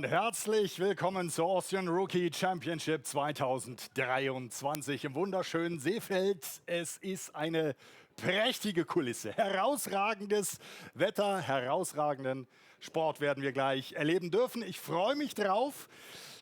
und herzlich willkommen zur Austrian Rookie Championship 2023 im wunderschönen Seefeld. Es ist eine prächtige Kulisse, herausragendes Wetter, herausragenden Sport werden wir gleich erleben dürfen. Ich freue mich drauf,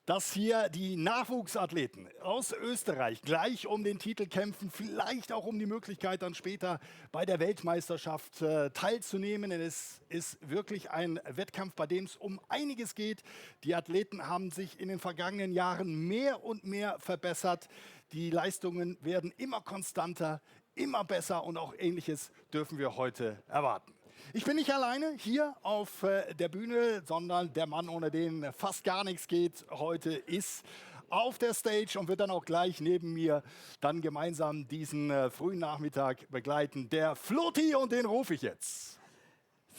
dass hier die Nachwuchsathleten aus Österreich gleich um den Titel kämpfen, vielleicht auch um die Möglichkeit dann später bei der Weltmeisterschaft teilzunehmen. Denn es ist wirklich ein Wettkampf, bei dem es um einiges geht. Die Athleten haben sich in den vergangenen Jahren mehr und mehr verbessert. Die Leistungen werden immer konstanter, immer besser und auch Ähnliches dürfen wir heute erwarten. Ich bin nicht alleine hier auf der Bühne, sondern der Mann, ohne den fast gar nichts geht, heute ist auf der Stage und wird dann auch gleich neben mir dann gemeinsam diesen frühen Nachmittag begleiten. Der Flotti, und den rufe ich jetzt.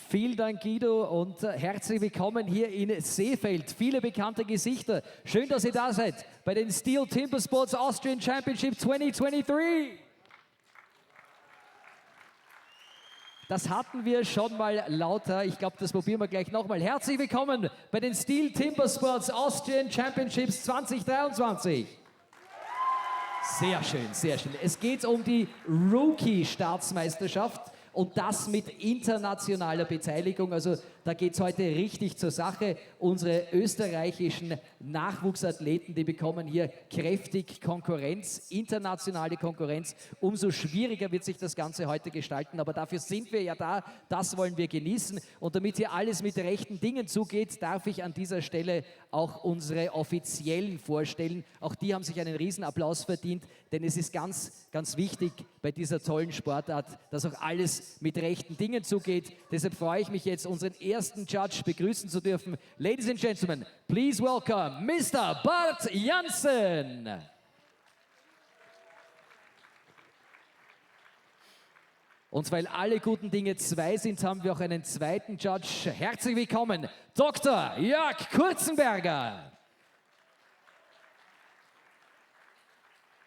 Vielen Dank, Guido, und herzlich willkommen hier in Seefeld. Viele bekannte Gesichter. Schön, dass ihr da seid bei den STIHL Timbersports Austrian Championship 2023. Das hatten wir schon mal lauter. Ich glaube, das probieren wir gleich nochmal. Herzlich willkommen bei den STIHL Timbersports Austrian Championships 2023. Sehr schön, sehr schön. Es geht um die Rookie-Staatsmeisterschaft und das mit internationaler Beteiligung. Also da geht es heute richtig zur Sache. Unsere österreichischen Nachwuchsathleten, die bekommen hier kräftig Konkurrenz, internationale Konkurrenz. Umso schwieriger wird sich das Ganze heute gestalten. Aber dafür sind wir ja da, das wollen wir genießen. Und damit hier alles mit rechten Dingen zugeht, darf ich an dieser Stelle auch unsere Offiziellen vorstellen. Auch die haben sich einen Riesenapplaus verdient, denn es ist ganz, ganz wichtig bei dieser tollen Sportart, dass auch alles mit rechten Dingen zugeht. Deshalb freue ich mich jetzt, unseren ersten Judge begrüßen zu dürfen. Ladies and Gentlemen, please welcome Mr. Bart Jansen. Und weil alle guten Dinge zwei sind, haben wir auch einen zweiten Judge. Herzlich willkommen, Dr. Jörg Kurzenberger.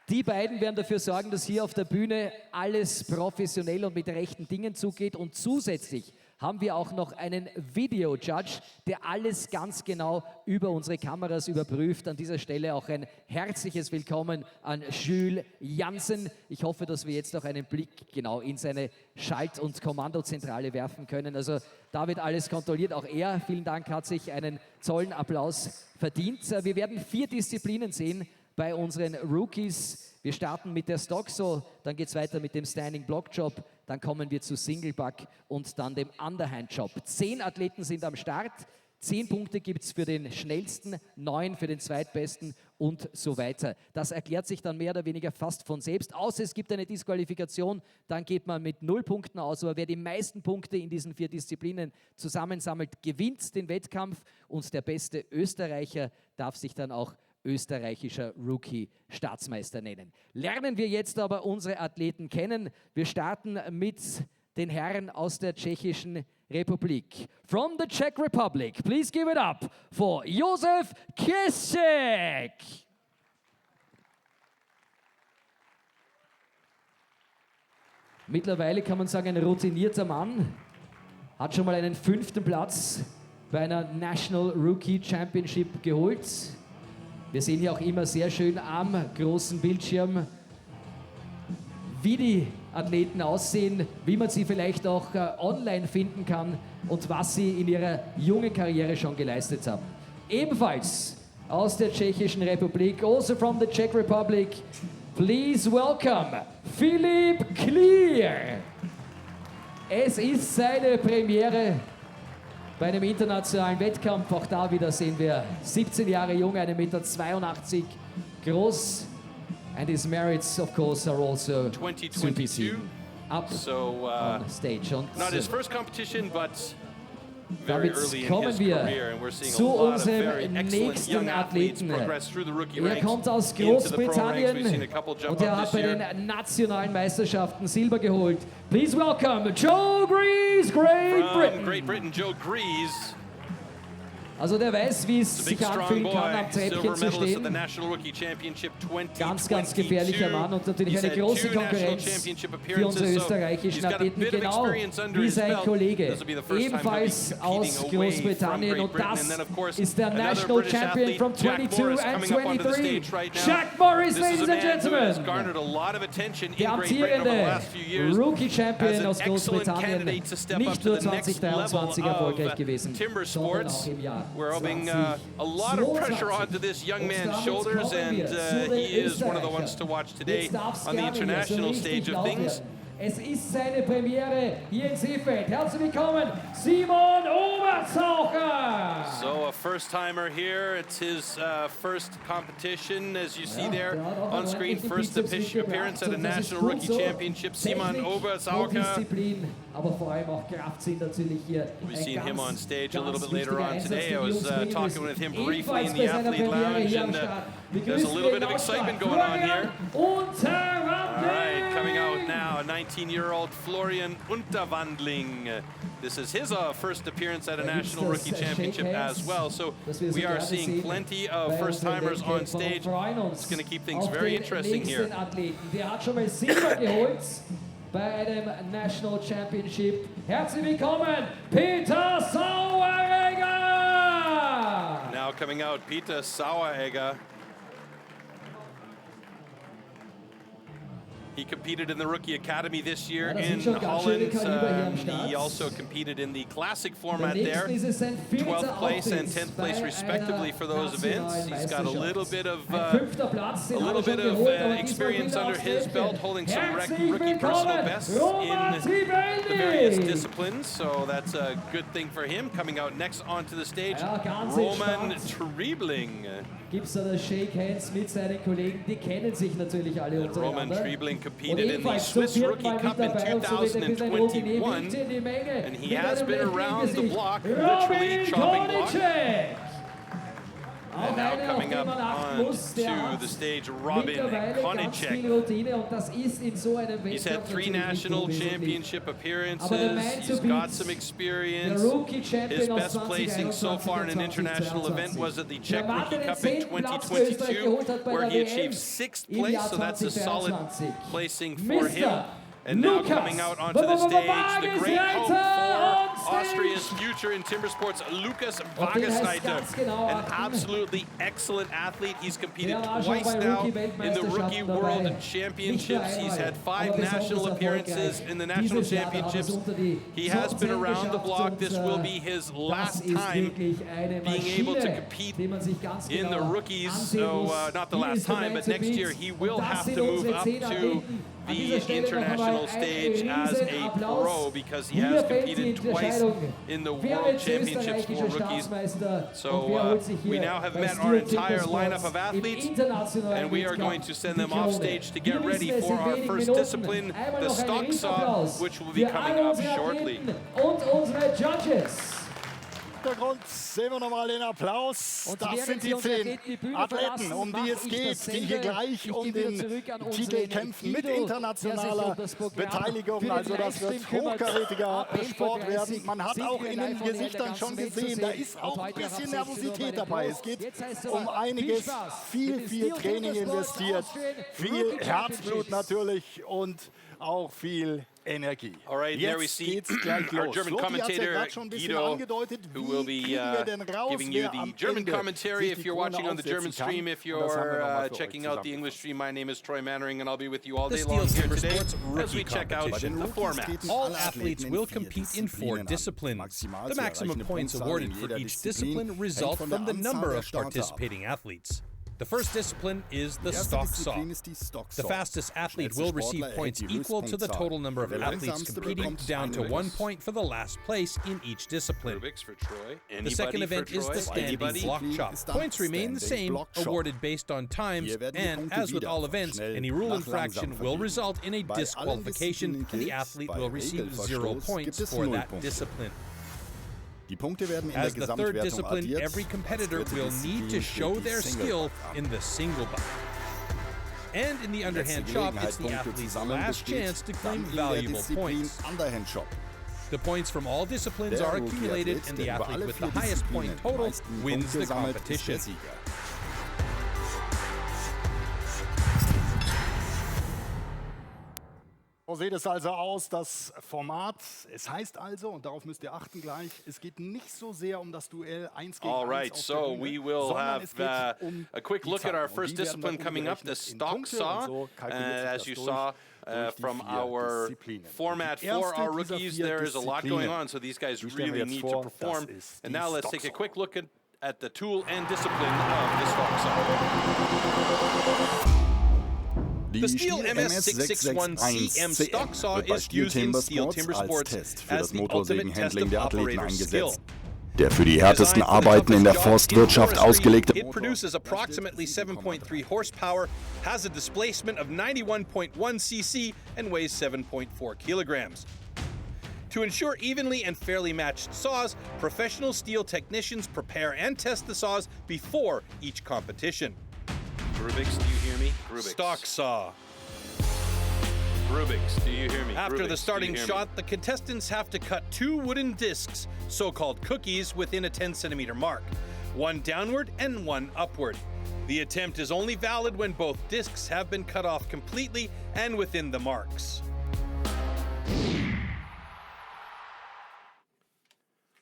Die beiden werden dafür sorgen, dass hier auf der Bühne alles professionell und mit rechten Dingen zugeht. Und zusätzlich haben wir auch noch einen Video-Judge, der alles ganz genau über unsere Kameras überprüft. An dieser Stelle auch ein herzliches Willkommen an Jules Jansen. Ich hoffe, dass wir jetzt auch einen Blick genau in seine Schalt- und Kommandozentrale werfen können. Also da wird alles kontrolliert. Auch er, vielen Dank, hat sich einen tollen Applaus verdient. Wir werden 4 Disziplinen sehen bei unseren Rookies. Wir starten mit der Stock-So, dann geht es weiter mit dem Standing Block Job, dann kommen wir zu Single Buck und dann dem Underhand Job. 10 Athleten sind am Start, 10 Punkte gibt es für den schnellsten, 9 für den zweitbesten und so weiter. Das erklärt sich dann mehr oder weniger fast von selbst, außer es gibt eine Disqualifikation, dann geht man mit 0 Punkten aus, aber wer die meisten Punkte in diesen 4 Disziplinen zusammensammelt, gewinnt den Wettkampf und der beste Österreicher darf sich dann auch österreichischer Rookie-Staatsmeister nennen. Lernen wir jetzt aber unsere Athleten kennen. Wir starten mit den Herren aus der Tschechischen Republik. From the Czech Republic, please give it up for Josef Kiesek. Mittlerweile kann man sagen, ein routinierter Mann, hat schon mal einen 5. Platz bei einer National Rookie Championship geholt. Wir sehen hier auch immer sehr schön am großen Bildschirm, wie die Athleten aussehen, wie man sie vielleicht auch online finden kann und was sie in ihrer jungen Karriere schon geleistet haben. Ebenfalls aus der Tschechischen Republik, also from the Czech Republic, please welcome Filip Klier. Es ist seine Premiere bei einem internationalen Wettkampf. Auch da wieder sehen wir 17 Jahre jung, 1,82 Meter groß. And his merits, of course, are also 2022 up on stage. Und not his first competition, but very damit early in kommen his wir career, and we're seeing zu a lot of unserem very excellent nächsten young athletes Athleten. progress through the rookie Er ranks kommt aus into the pro ranks. We've Großbritannien seen a couple jump und er up hat this bei year. den nationalen Meisterschaften Silber geholt. Please welcome Joe Grease, Great From Britain. Great Britain, Joe Grease. Also der weiß, wie es It's a big sich strong anfühlen kann, boy, am Treppchen silver zu medalist at the stehen. National Rookie Championship 2022. Ganz gefährlicher Mann und natürlich He's eine had große 2 national Konkurrenz championship für appearances, unsere so österreichischen he's got a Athleten, bit of genau experience under wie his sein belt. Kollege, This will be the first time he'll be ebenfalls aus competing away from Großbritannien. Great Und Britain. das And then, of course, ist der another National British Champion athlete, from Jack 22 Morris, and coming up onto the 23. stage right now. Jack Morris, This is ladies a and man who has gentlemen. garnered a lot of attention Der in Great Britain over the amtierende last few years. Rookie As Champion an aus excellent Großbritannien, candidate to step up nicht to nur the next 2023 level erfolgreich of gewesen, sondern Timbersports. auch im Jahr We're having a lot of pressure onto this young man's shoulders, and he is one of the ones to watch today on the international stage of things. Es ist seine Premiere hier in Seefeld. Herzlich willkommen, Simon Obertaucher! So a first-timer here. It's his first competition, as you see there on screen. First appearance at a National Rookie Championship. Simon Obertaucher. Aber vor allem auch Kraftsinn natürlich hier. We've seen him on stage a little bit later on today. I was talking with him briefly in the athlete lounge, and there's a little bit of excitement going on here. All right, coming out now, 19-year-old Florian Unterwandling. This is his first appearance at a National Rookie Championship as well. So we are seeing plenty of first-timers on stage. It's going to keep things very interesting here. Der hat schon mal Silber geholt bei einem National Championship. Herzlich willkommen, Peter Saueregger! Now coming out, Peter Saueregger. He competed in the Rookie Academy this year in Holland. He also competed in the classic format there. 12th place and 10th place respectively for those events. He's got a little bit of experience under his belt, holding some rookie personal bests in the various disciplines. So that's a good thing for him. Coming out next onto the stage, Roman Triebling. Gibt's da das Shake Hands mit seinen Kollegen, die kennen sich natürlich alle untereinander. Roman Triebling competed in the Swiss Rookie Cup in 2021, and he has been around the block, literally chopping blocks. And now coming up onto the stage, Robin Konicek. He's had 3 national championship appearances. He's got some experience. His best placing so far in an international event was at the Czech Rookie Cup in 2022, where he achieved 6th place, so that's a solid placing for him. And now coming out onto the stage, the great hope for Austria's future in timber sports, Lukas Wagesneiter, an absolutely excellent athlete. He's competed twice now in the Rookie World Championships. He's had 5 national appearances in the national championships. He has been around the block. This will be his last time being able to compete in the rookies. So not the last time, but next year he will have to move up to the international stage as a pro, because he has competed twice in the World Championships for rookies. So we now have met our entire lineup of athletes, and we are going to send them off stage to get ready for our first discipline, the stock saw, which will be coming up shortly. Hintergrund sehen wir nochmal den Applaus. Das sind die 10 Athleten, um die es geht, die hier gleich um den Titel kämpfen mit internationaler Beteiligung. Also das wird hochkarätiger Sport werden. Man hat auch in den Gesichtern schon gesehen, da ist auch ein bisschen Nervosität dabei. Es geht um einiges, viel Training investiert, viel Herzblut natürlich und auch viel Energie. All right, there we see our German commentator, Guido, who will be giving you the German commentary if you're watching on the German stream. If you're checking out the English stream, my name is Troy Mannering, and I'll be with you all day long here today as we check out the format. All athletes will compete in 4 disciplines. The maximum points awarded for each discipline result from the number of participating athletes. The first discipline is the stock saw. The fastest athlete will receive points equal to the total number of athletes competing, down to 1 point for the last place in each discipline. The second event is the standing block chop. Points remain the same, awarded based on times, and as with all events, any rule infraction will result in a disqualification, and the athlete will receive 0 points for that discipline. As the third discipline, every competitor will need to show their skill in the single buck. And in the underhand chop, it's the athlete's last chance to claim valuable points. The points from all disciplines are accumulated, and the athlete with the highest point total wins the competition. So sieht es also aus, das Format. Es heißt also, und darauf müsst ihr achten gleich, es geht nicht so sehr um das Duell 1 gegen 1 All right, so we will have a quick look at our first discipline coming up, the stock saw. As you saw from our format for our rookies, there is a lot going on, so these guys really need to perform. And now let's take a quick look at the tool and discipline of the stock saw. The STIHL MS661CM stock saw is used in STIHL Timbersports as the ultimate test of operator skill. Der für die härtesten Arbeiten in der Forstwirtschaft ausgelegte It produces approximately 7.3 horsepower, has a displacement of 91.1 cc, and weighs 7.4 kilograms. To ensure evenly and fairly matched saws, professional steel technicians prepare and test the saws before each competition. Rubix, do you hear me? Rubix. Stock saw. Rubix, do you hear me? After Rubix, the starting shot, the contestants have to cut 2 wooden discs, so-called cookies, within a 10-centimeter mark, one downward and one upward. The attempt is only valid when both discs have been cut off completely and within the marks.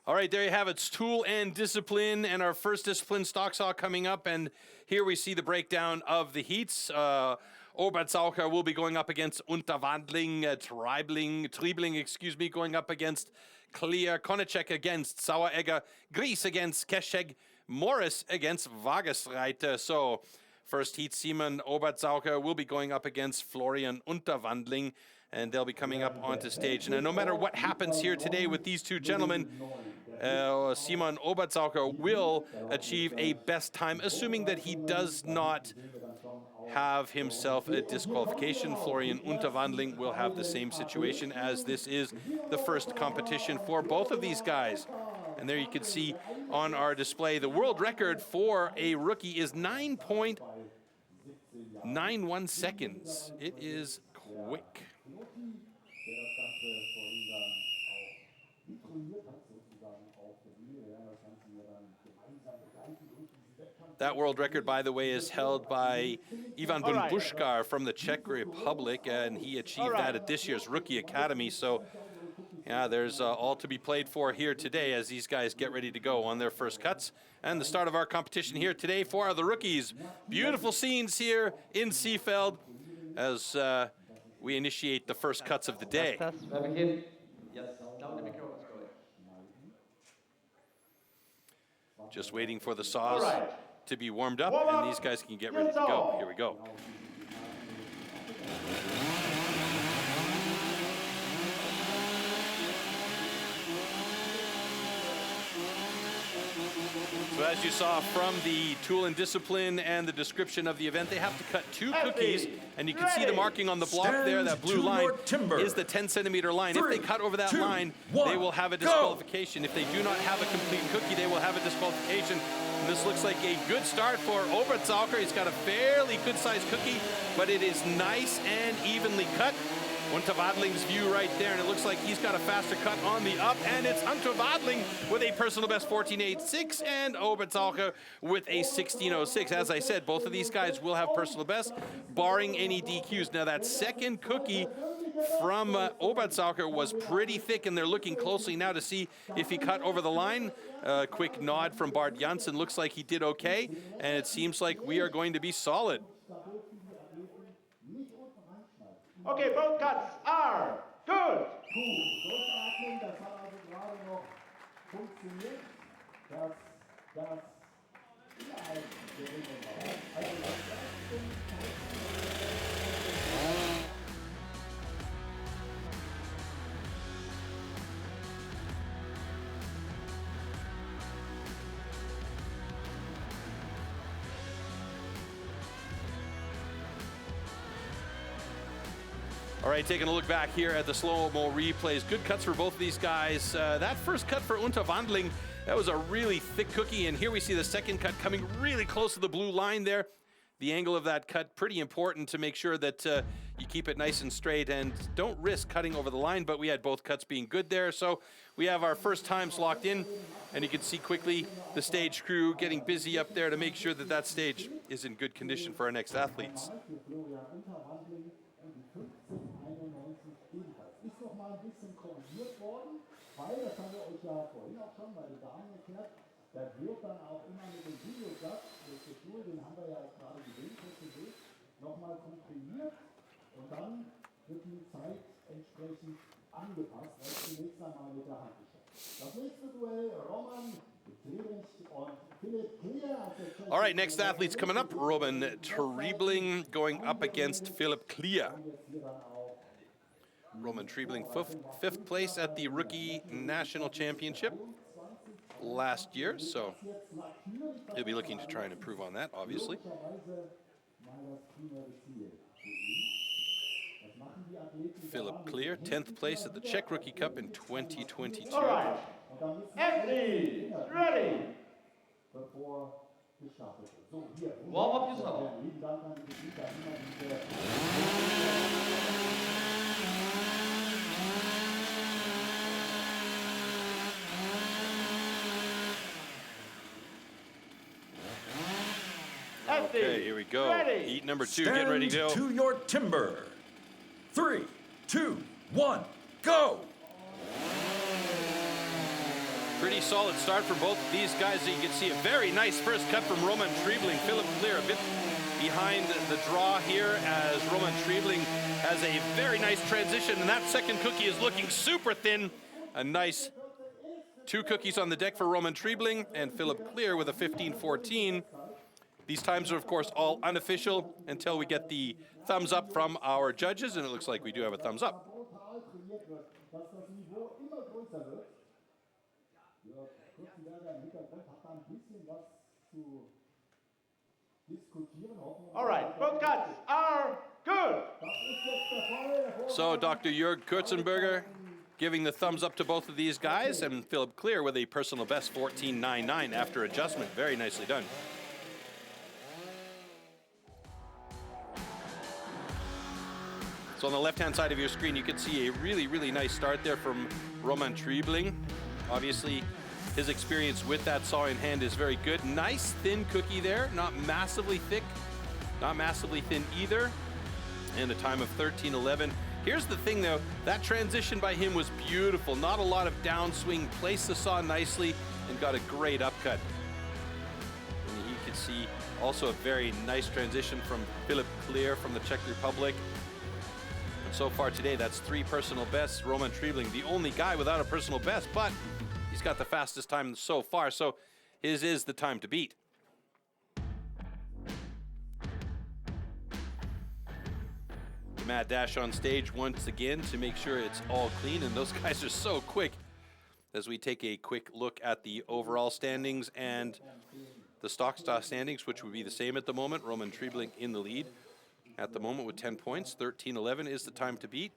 All right, there you have it. It's tool and discipline, and our first discipline, stock saw, coming up. And here we see the breakdown of the heats. Obertzaucher will be going up against Unterwandling, Triebling, going up against Clear, Konicek against Saueregger, Gries against Kescheg, Morris against Wagesreiter. So, first heat, Simon Obertzaucher will be going up against Florian Unterwandling, and they'll be coming up onto stage. Now, no matter what happens here today with these two gentlemen, Simon Obertzaucher will achieve a best time, assuming that he does not have himself a disqualification. Florian Unterwandling will have the same situation, as this is the first competition for both of these guys. And there you can see on our display, the world record for a rookie is 9.91 seconds. It is quick. That world record, by the way, is held by Ivan Bunbushkar from the Czech Republic, and he achieved that at this year's Rookie Academy. So, yeah, there's all to be played for here today as these guys get ready to go on their first cuts. And the start of our competition here today for the rookies. Beautiful scenes here in Seefeld as we initiate the first cuts of the day. Just waiting for the saws to be warmed up, and these guys can get ready to go. Here we go. So as you saw from the tool and discipline and the description of the event, they have to cut 2 cookies, and you can see the marking on the block there, that blue line is the 10-centimeter line. If they cut over that line, they will have a disqualification. If they do not have a complete cookie, they will have a disqualification. And this looks like a good start for Obertzaucher. He's got a fairly good-sized cookie, but it is nice and evenly cut. Unterwandling's view right there, and it looks like he's got a faster cut on the up, and it's Unterwandling with a personal best 14.86 and Obertzaucher with a 16.06. As I said, both of these guys will have personal best, barring any DQs. Now, that second cookie from Obertzaucher was pretty thick, and they're looking closely now to see if he cut over the line. Quick nod from Bart Janssen. Looks like he did okay, and it seems like we are going to be solid. Okay, both cuts are good. All right, taking a look back here at the slow-mo replays. Good cuts for both of these guys. That first cut for Unterwandling, that was a really thick cookie, and here we see the second cut coming really close to the blue line there. the angle of that cut pretty important to make sure that you keep it nice and straight and don't risk cutting over the line, but we had both cuts being good there. So we have our first times locked in, and you can see quickly the stage crew getting busy up there to make sure that that stage is in good condition for our next athletes. Da wird dann auch immer mit dem Videosatz, den haben wir ja auch gerade gesehen, nochmal komprimiert und dann wird die Zeit entsprechend angepasst, als zunächst einmal mit der Hand geschafft. Das nächste Duell, Roman und Philipp Klier. All right, next athlete's coming up, Roman Triebling going up against Philipp Klier. Roman Triebling, fifth place at the Rookie National Championship last year, so he'll be looking to try and improve on that, obviously. Philipp Klier, 10th place at the Czech Rookie Cup in 2022. All right, athletes, ready. Warm up yourself. Okay, here we go. Heat number 2, getting ready to go. To your timber. 3, 2, 1, go! Pretty solid start for both of these guys. You can see a very nice first cut from Roman Triebling. Philipp Klier a bit behind the draw here as Roman Triebling has a very nice transition, and that second cookie is looking super thin. A nice 2 cookies on the deck for Roman Triebling, and Philipp Klier with a 15-14. These times are, of course, all unofficial until we get the thumbs up from our judges, and it looks like we do have a thumbs up. All right, both cuts are good. So Dr. Jörg Kurzenberger giving the thumbs up to both of these guys, and Philipp Klier with a personal best 14.99 after adjustment. Very nicely done. So on the left-hand side of your screen, you can see a really, really nice start there from Roman Triebling. Obviously, his experience with that saw in hand is very good. Nice thin cookie there, not massively thick, not massively thin either, and a time of 13.11. Here's the thing though, that transition by him was beautiful. Not a lot of downswing, placed the saw nicely, and got a great upcut. And you can see also a very nice transition from Philipp Klier from the Czech Republic. So far today, that's 3 personal bests. Roman Triebling, the only guy without a personal best, but he's got the fastest time so far, so his is the time to beat. The mad dash on stage once again to make sure it's all clean, and those guys are so quick. As we take a quick look at the overall standings and the stock standings, which would be the same at the moment. Roman Triebling in the lead at the moment with 10 points. 13.11 is the time to beat.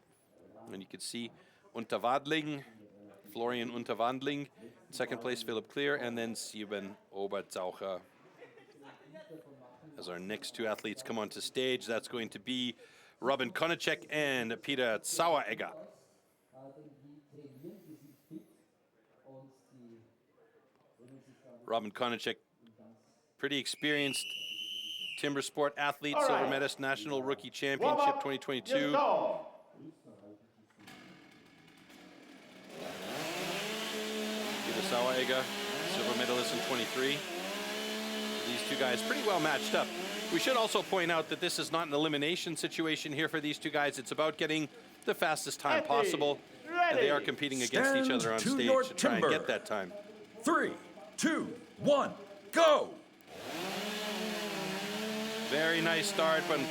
And you can see Florian Unterwandling, second place Philipp Klier, and then Sieben Oberzaucher. As our next 2 athletes come onto stage, that's going to be Robin Konacek and Peter Saueregger. Robin Konacek, pretty experienced timber sport athlete, right. silver medalist, National Rookie Championship 2022. Peter Saueregger, silver medalist in 23. These 2 guys pretty well matched up. We should also point out that this is not an elimination situation here for these 2 guys. It's about getting the fastest time possible. And they are competing against each other on stage to try and get that time. 3, 2, 1, go! Very nice start from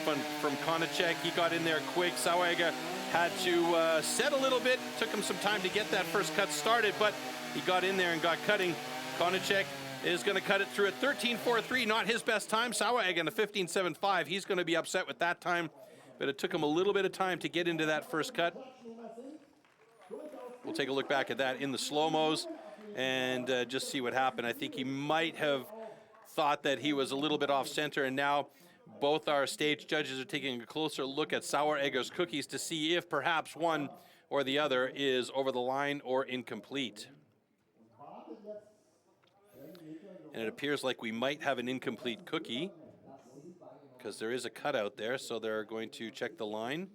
Konacek. He got in there quick. Saueregger had to set a little bit. Took him some time to get that first cut started, but he got in there and got cutting. Konacek is going to cut it through at 13.43, not his best time. Saueregger in a 15.75. He's going to be upset with that time, but it took him a little bit of time to get into that first cut. We'll take a look back at that in the slow-mos and just see what happened. I think he might have thought that he was a little bit off center, and now both our stage judges are taking a closer look at Saueregger's cookies to see if perhaps one or the other is over the line or incomplete. And it appears like we might have an incomplete cookie because there is a cutout there, so they're going to check the line.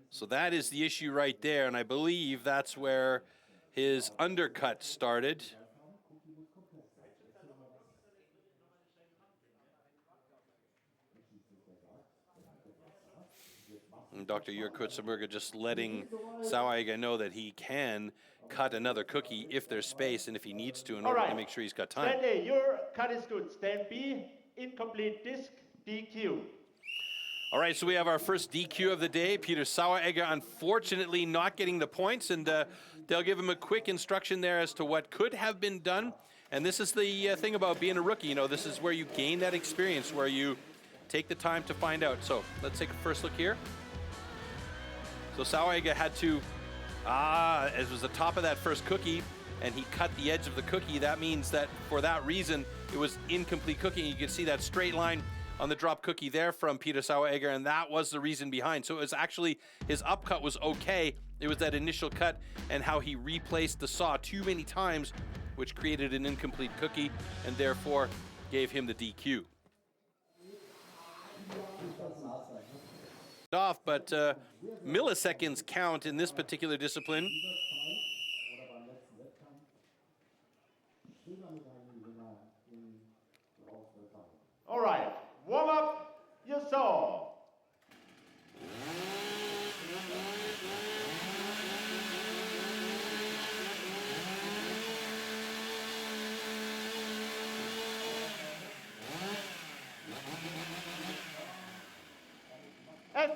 So that is the issue right there, and I believe that's where his undercut started. And Dr. Jörg Kurzenberger just letting Saueregger know that he can cut another cookie if there's space and if he needs to in order to make sure he's got time. Stand A, your cut is good. Stand B, incomplete disc, DQ. All right, so we have our first DQ of the day. Peter Saueregger, unfortunately, not getting the points, and they'll give him a quick instruction there as to what could have been done. And this is the thing about being a rookie. You know, this is where you gain that experience, where you take the time to find out. So let's take a first look here. So Saueregger had to, it was the top of that first cookie, and he cut the edge of the cookie. That means that for that reason, it was incomplete cookie. And you can see that straight line on the drop cookie there from Peter Saueregger, and that was the reason behind. So it was actually, his upcut was okay. It was that initial cut and how he replaced the saw too many times, which created an incomplete cookie and therefore gave him the DQ. Off, but milliseconds count in this particular discipline. All right, warm up your saw.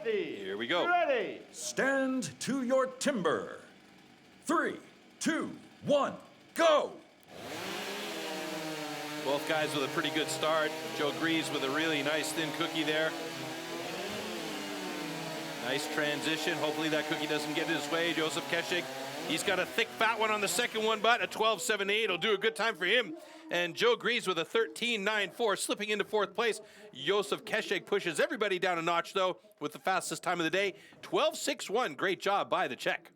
Here we go. Ready. Stand to your timber. 3, 2, 1, go! Both guys with a pretty good start. Joe Grease with a really nice thin cookie there. Nice transition. Hopefully that cookie doesn't get in his way. Josef Keschig, he's got a thick fat one on the second one, but a 12.78 will do a good time for him. And Joe Grease with a 13.94, slipping into fourth place. Josef Keschig pushes everybody down a notch, though, with the fastest time of the day. 12.61. Great job by the Czech.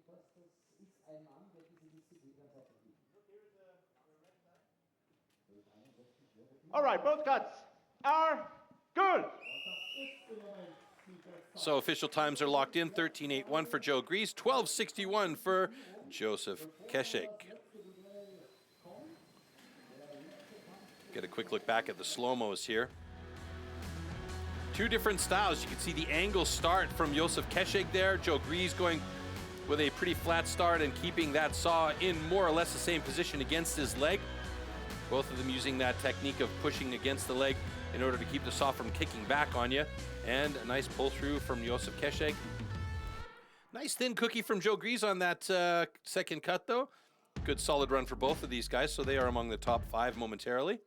All right, both cuts are good. So official times are locked in. 13.81 for Joe Grease, 12.61 for Josef Keschig. Get a quick look back at the slow-mos here. Two different styles. You can see the angle start from Josef Keschig there. Joe Grease going with a pretty flat start and keeping that saw in more or less the same position against his leg. Both of them using that technique of pushing against the leg in order to keep the saw from kicking back on you. And a nice pull through from Josef Keschig. Nice thin cookie from Joe Grease on that second cut, though. Good solid run for both of these guys, so they are among the top 5 momentarily.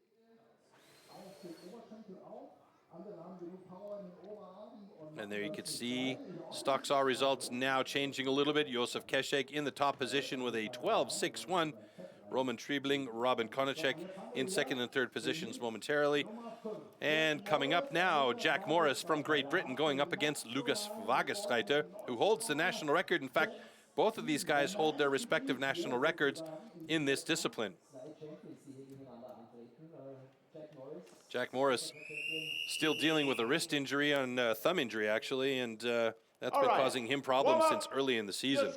And there you can see stock saw results now changing a little bit. Josef Keschig in the top position with a 12.61. Roman Triebling, Robin Konachek in second and third positions momentarily. And coming up now, Jack Morris from Great Britain going up against Lukas Wageschreiter, who holds the national record. In fact, both of these guys hold their respective national records in this discipline. Jack Morris still dealing with a wrist injury, on thumb injury actually, and that's been causing him problems since early in the season.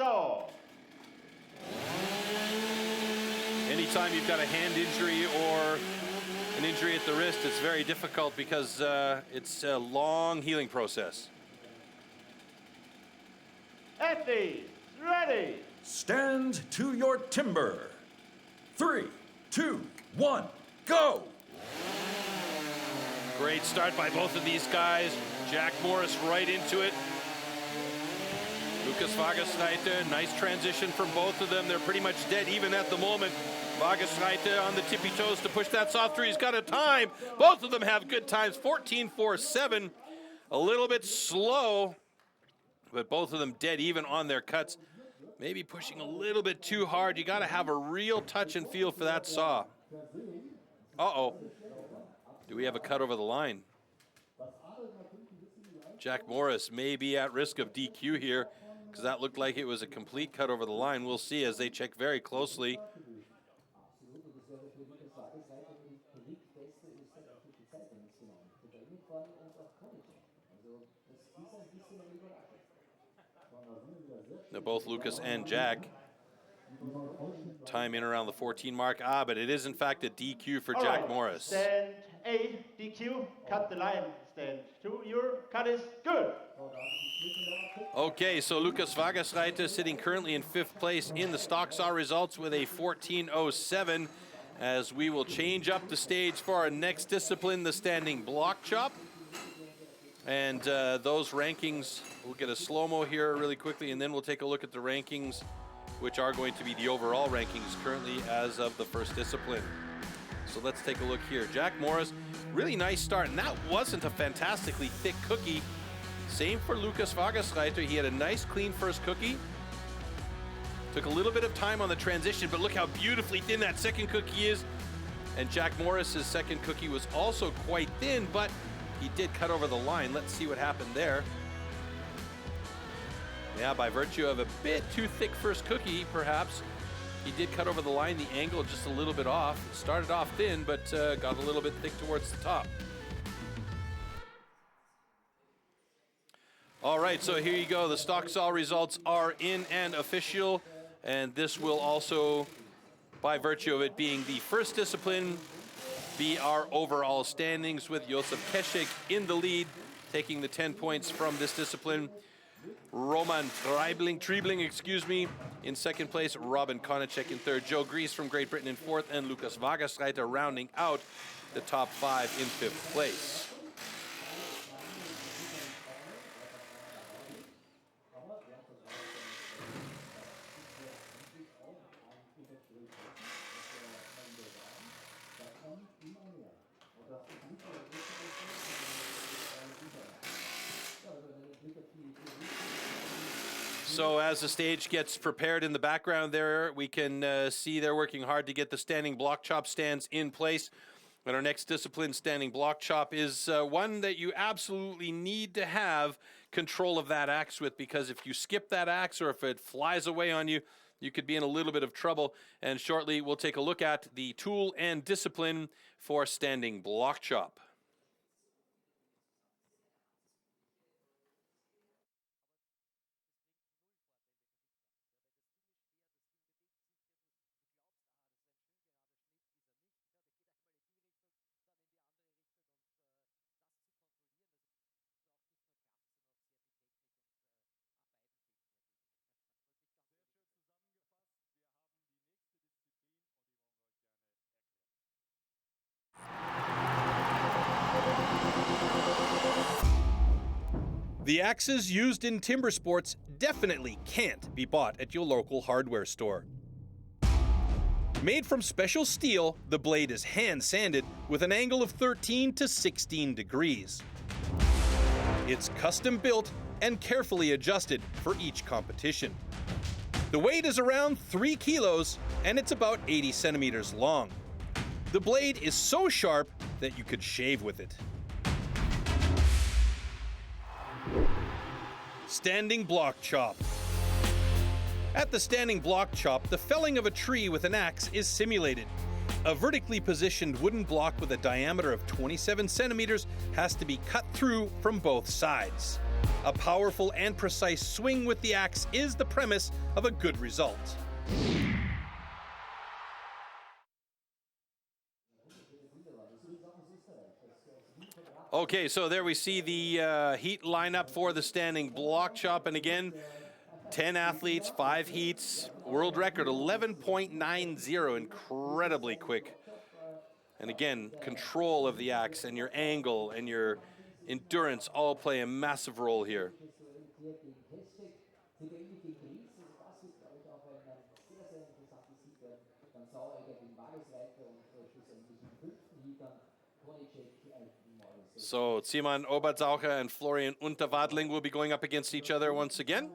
Anytime you've got a hand injury or an injury at the wrist, it's very difficult because it's a long healing process. Athletes, ready. Stand to your timber. 3, 2, 1, go! Great start by both of these guys. Jack Morris right into it. Lukas Wageschreiter, nice transition from both of them. They're pretty much dead even at the moment. Wageschreiter on the tippy toes to push that saw through. He's got a time. Both of them have good times, 14.47. A little bit slow, but both of them dead even on their cuts. Maybe pushing a little bit too hard. You got to have a real touch and feel for that saw. Uh-oh. Do we have a cut over the line? Jack Morris may be at risk of DQ here because that looked like it was a complete cut over the line. We'll see as they check very closely. Now both Lucas and Jack time in around the 14 mark. But it is in fact a DQ for Jack Morris. Stand A, DQ, cut the line. Stand 2, your cut is good. Okay, so Lukas Vagasreiter sitting currently in 5th place in the stock saw results with a 14.07, as we will change up the stage for our next discipline, the standing block chop. And those rankings, we'll get a slow-mo here really quickly, and then we'll take a look at the rankings, which are going to be the overall rankings currently as of the first discipline. So let's take a look here. Jack Morris, really nice start, and that wasn't a fantastically thick cookie. Same for Lukas Vagasreiter. He had a nice, clean first cookie. Took a little bit of time on the transition, but look how beautifully thin that second cookie is. And Jack Morris's second cookie was also quite thin, but he did cut over the line. Let's see what happened there. Yeah, by virtue of a bit too thick first cookie, perhaps, he did cut over the line. The angle just a little bit off. It started off thin, but got a little bit thick towards the top. All right, so here you go. The stock saw results are in and official, and this will also, by virtue of it being the first discipline, be our overall standings, with Josef Keschek in the lead, taking the 10 points from this discipline. Roman Triebling, in second place. Robin Konachek in third. Joe Grease from Great Britain in fourth, and Lukas Vagasreiter rounding out the top 5 in 5th place. So as the stage gets prepared in the background there, we can see they're working hard to get the standing block chop stands in place. And our next discipline, standing block chop, is one that you absolutely need to have control of that axe with, because if you skip that axe or if it flies away on you, you could be in a little bit of trouble. And shortly, we'll take a look at the tool and discipline for standing block chop. The axes used in timber sports definitely can't be bought at your local hardware store. Made from special steel, the blade is hand-sanded with an angle of 13 to 16 degrees. It's custom built and carefully adjusted for each competition. The weight is around 3 kilos and it's about 80 centimeters long. The blade is so sharp that you could shave with it. Standing block chop. At the standing block chop, the felling of a tree with an axe is simulated. A vertically positioned wooden block with a diameter of 27 centimeters has to be cut through from both sides. A powerful and precise swing with the axe is the premise of a good result. Okay, so there we see the heat lineup for the standing block chop. And again, 10 athletes, 5 heats, world record 11.90, incredibly quick. And again, control of the axe and your angle and your endurance all play a massive role here. So Simon Obertzaucher and Florian Unterwadling will be going up against each other once again.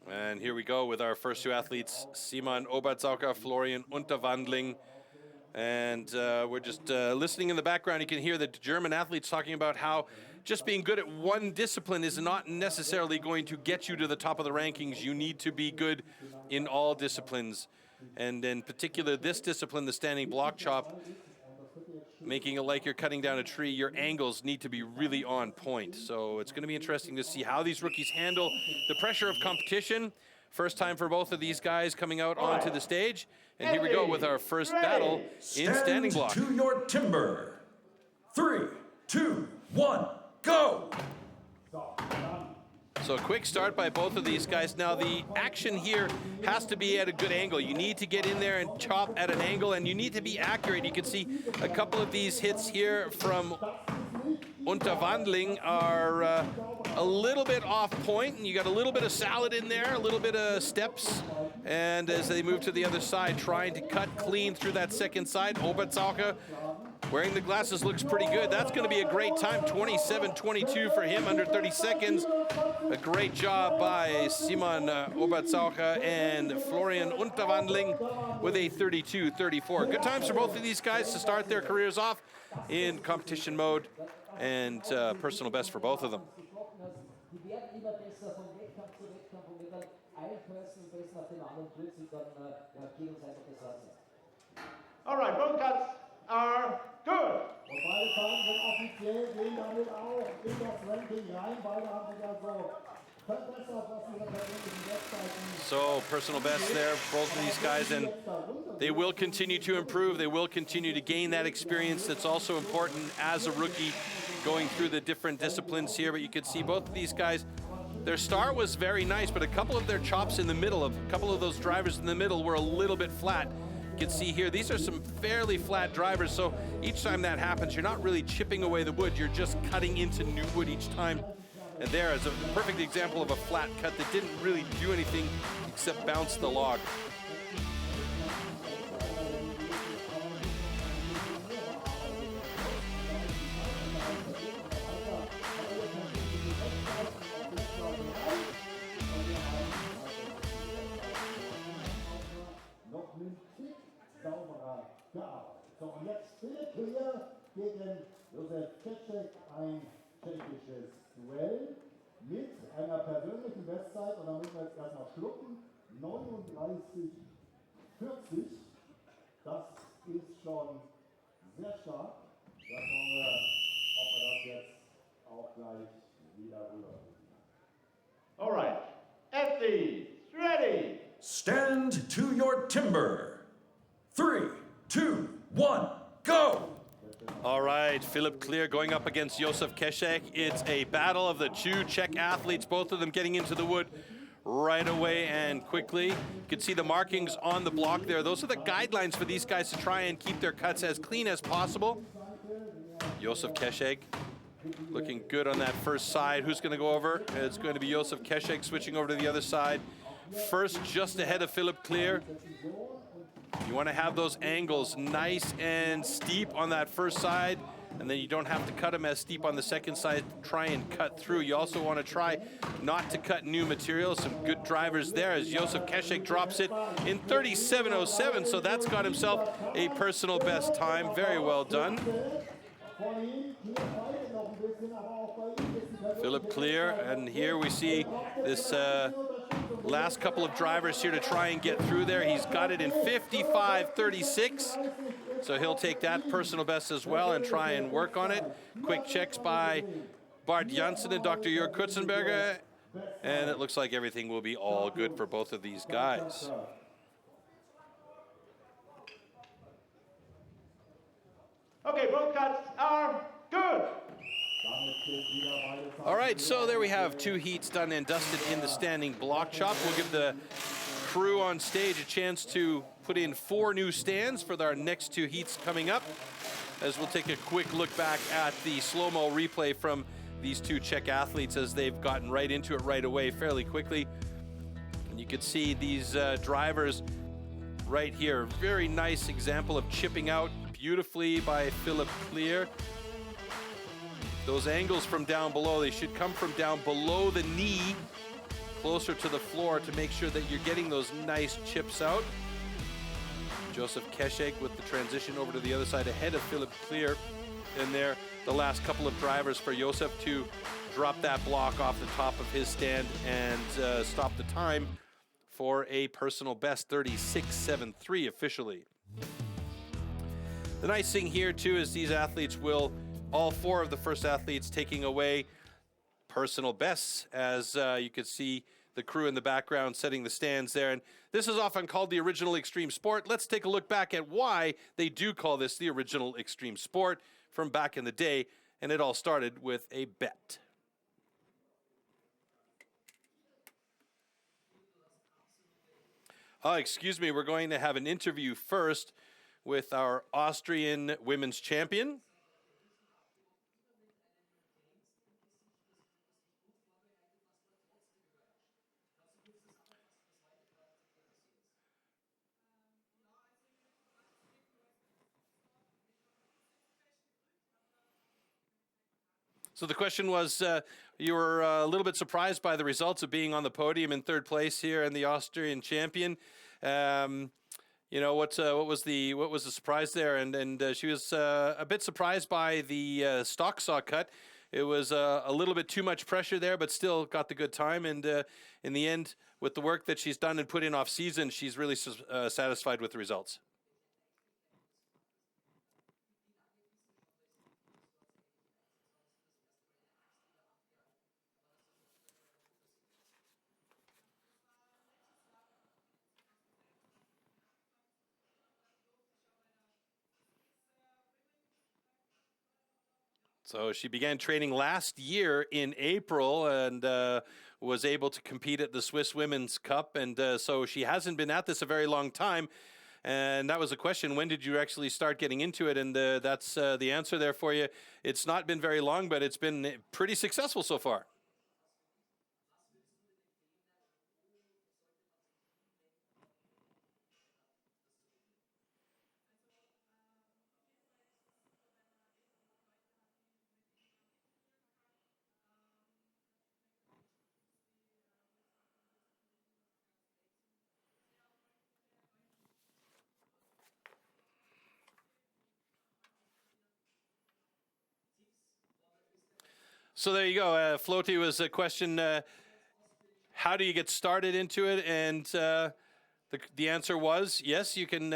And here we go with our first two athletes, Simon Obertzaucher, Florian Unterwandling. And we're just listening in the background. You can hear the German athletes talking about how just being good at one discipline is not necessarily going to get you to the top of the rankings. You need to be good in all disciplines. And in particular, this discipline, the standing block chop, making it like you're cutting down a tree, your angles need to be really on point. So it's going to be interesting to see how these rookies handle the pressure of competition. First time for both of these guys coming out onto the stage. And here we go with our first battle in standing block. To your timber. 3, 2, 1, go! So a quick start by both of these guys. Now the action here has to be at a good angle. You need to get in there and chop at an angle, and you need to be accurate. You can see a couple of these hits here from Unterwandling are a little bit off point, and you got a little bit of salad in there, a little bit of steps. And as they move to the other side, trying to cut clean through that second side, Obertzaucher wearing the glasses looks pretty good. That's going to be a great time, 27:22 for him, under 30 seconds. A great job by Simon Obertzaucher and Florian Unterwandling with a 32:34. Good times for both of these guys to start their careers off in competition mode, and personal best for both of them. All right, both cuts are good. So personal best there, both of these guys, and they will continue to improve. They will continue to gain that experience that's also important as a rookie going through the different disciplines here. But you can see both of these guys, their start was very nice, but a couple of their chops in the middle, a couple of those drivers in the middle were a little bit flat. You can see here, these are some fairly flat drivers, so each time that happens, you're not really chipping away the wood, you're just cutting into new wood each time. And there is a perfect example of a flat cut that didn't really do anything except bounce the log. So, und jetzt Philipp Clear gegen Josef Keczek, ein tschechisches Duell mit einer persönlichen Bestzeit, und da müssen wir jetzt erstmal schlucken, 39:40. Das ist schon sehr stark. Da schauen wir, ob wir das jetzt auch gleich wieder rüber. All right, athletes, ready. Stand to your timber. 3, 2, 1, go! All right, Philipp Clear going up against Josef Keczek. It's a battle of the two Czech athletes, both of them getting into the wood right away and quickly. You can see the markings on the block there. Those are the guidelines for these guys to try and keep their cuts as clean as possible. Josef Keczek looking good on that first side. Who's going to go over? It's going to be Josef Keczek switching over to the other side. First, just ahead of Philipp Clear. You want to have those angles nice and steep on that first side, and then you don't have to cut them as steep on the second side. Try and cut through. You also want to try not to cut new material. Some good drivers there as Josef Keczek drops it in 37:07, so that's got himself a personal best time. Very well done. Philipp Clear, and here we see this last couple of drivers here to try and get through there. He's got it in 55:36, so he'll take that personal best as well and try and work on it. Quick checks by Bart Janssen and Dr. Jörg Kutzenberger, and it looks like everything will be all good for both of these guys. Okay, both cuts are good. All right, so there we have two heats done and dusted in the standing block chop. We'll give the crew on stage a chance to put in 4 new stands for our next 2 heats coming up, as we'll take a quick look back at the slow-mo replay from these two Czech athletes as they've gotten right into it right away fairly quickly. And you can see these drivers right here. Very nice example of chipping out beautifully by Philipp Clear. those angles from down below, they should come from down below the knee, closer to the floor, to make sure that you're getting those nice chips out. Joseph Keshek with the transition over to the other side ahead of Philip Clear. And there, the last couple of drivers for Joseph to drop that block off the top of his stand and stop the time for a personal best, 36.73 officially. The nice thing here too is these athletes will, all four of the first athletes taking away personal bests, as you could see the crew in the background setting the stands there. And this is often called the original extreme sport. Let's take a look back at why they do call this the original extreme sport from back in the day. And it all started with a bet. Excuse me, we're going to have an interview first with our Austrian women's champion. So the question was, you were a little bit surprised by the results of being on the podium in third place here and the Austrian champion. You know, what was the surprise there? And she was a bit surprised by the stock saw cut. It was a little bit too much pressure there, but still got the good time. And in the end, with the work that she's done and put in off season, she's really satisfied with the results. So she began training last year in April and was able to compete at the Swiss Women's Cup. And so she hasn't been at this a very long time. And that was a question, when did you actually start getting into it? And that's the answer there for you. It's not been very long, but it's been pretty successful so far. So there you go. Floaty was a question, how do you get started into it? And the answer was, yes, you can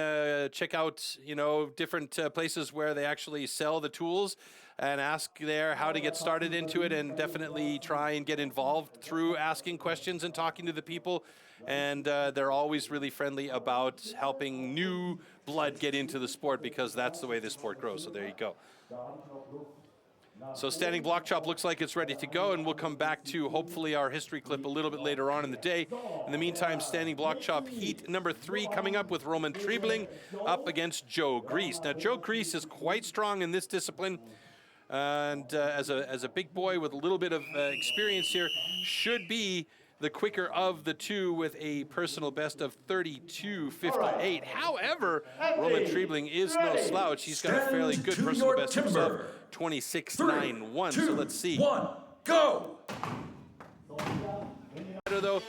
check out, you know, different places where they actually sell the tools and ask there how to get started into it, and definitely try and get involved through asking questions and talking to the people. And they're always really friendly about helping new blood get into the sport, because that's the way this sport grows. So there you go. So standing block chop looks like it's ready to go, and we'll come back to hopefully our history clip a little bit later on in the day. In the meantime, standing block chop heat number 3 coming up with Roman Triebling up against Joe Grease. Now Joe Grease is quite strong in this discipline, and as a big boy with a little bit of experience here, should be the quicker of the two with a personal best of 32.58. However, Roman Triebling is no slouch. He's got a fairly good personal best himself, 26.91. So let's see. 1, go! Though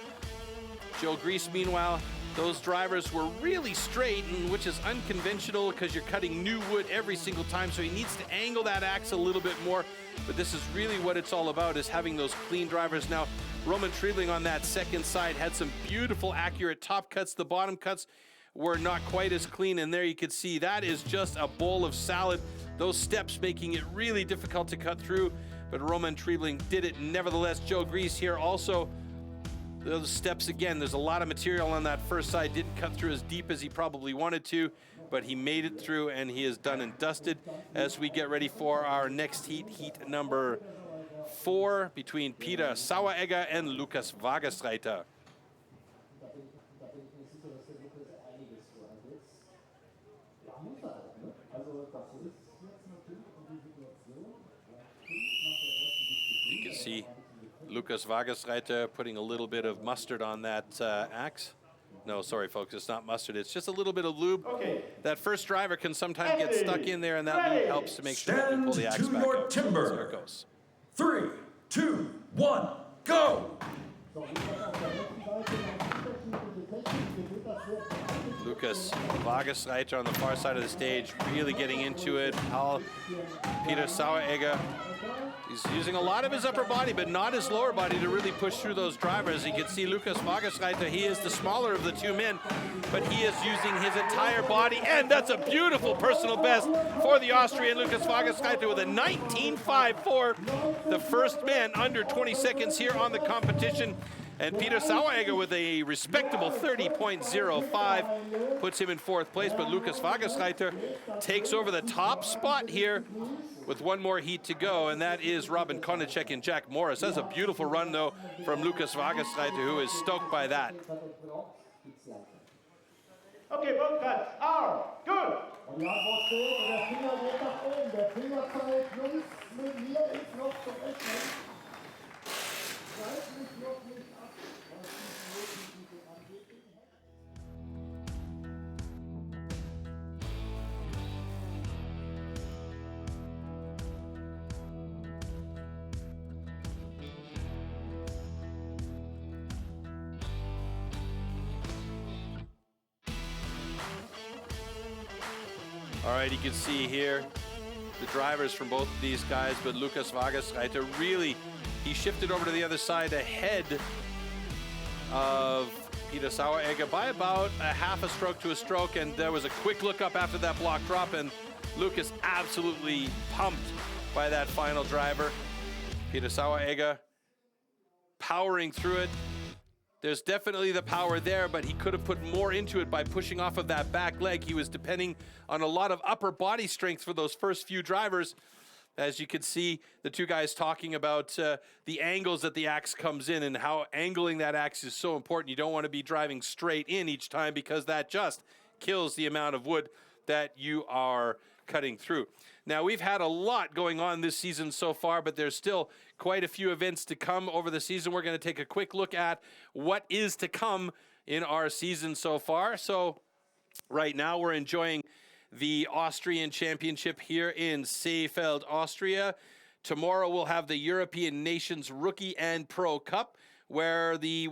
Joe Grease, meanwhile, those drivers were really straight, which is unconventional because you're cutting new wood every single time, so he needs to angle that axe a little bit more. But this is really what it's all about, is having those clean drivers. Now, Roman Triebling on that second side had some beautiful, accurate top cuts. The bottom cuts were not quite as clean, and there you can see that is just a bowl of salad. Those steps making it really difficult to cut through, but Roman Triebling did it nevertheless. Joe Grease here also, those steps again, there's a lot of material on that first side, didn't cut through as deep as he probably wanted to, but he made it through, and he is done and dusted as we get ready for our next heat, heat number 4 between Peter Saueregger and Lukas Wagersreiter. You can see Lukas Wagersreiter putting a little bit of mustard on that axe. No, sorry, folks, it's not mustard. It's just a little bit of lube. Okay. That first driver can sometimes get stuck in there, and that lube helps to make sure you can pull the axe Stand to back your out. timber. So here it goes. 3, 2, 1, go! Lucas Wagesreiter on the far side of the stage, really getting into it. Peter Saueregger, he's using a lot of his upper body, but not his lower body to really push through those drivers. You can see Lucas Wagesreiter, he is the smaller of the two men, but he is using his entire body, and that's a beautiful personal best for the Austrian Lucas Wagesreiter with a 19.54, the first man under 20 seconds here on the competition. And Peter Saueregger with a respectable 30.05 puts him in fourth place, but Lucas Wagesreiter takes over the top spot here with one more heat to go, and that is Robin Konecek and Jack Morris. That's a beautiful run, though, from Lucas Wagesreiter, who is stoked by that. Okay, both cuts are good. Und die Antwort steht, und der Finger geht nach oben. Der Finger zeigt, Jungs, mit mir ist noch zu rechnen. Seid mich noch nicht ab, was die Notentypen angeht. All right, you can see here the drivers from both of these guys, but Lucas Wagesreiter really, he shifted over to the other side ahead of Peter Saueregger by about a half a stroke to a stroke, and there was a quick look up after that block drop, and Lucas absolutely pumped by that final driver. Peter Saueregger powering through it. There's definitely the power there, but he could have put more into it by pushing off of that back leg. He was depending on a lot of upper body strength for those first few drivers. As you can see, the two guys talking about the angles that the axe comes in and how angling that axe is so important. You don't want to be driving straight in each time because that just kills the amount of wood that you are cutting through. Now, we've had a lot going on this season so far, but there's still quite a few events to come over the season. We're going to take a quick look at what is to come in our season so far. So right now we're enjoying the Austrian Championship here in Seefeld, Austria. Tomorrow we'll have the European Nations Rookie and Pro Cup, where the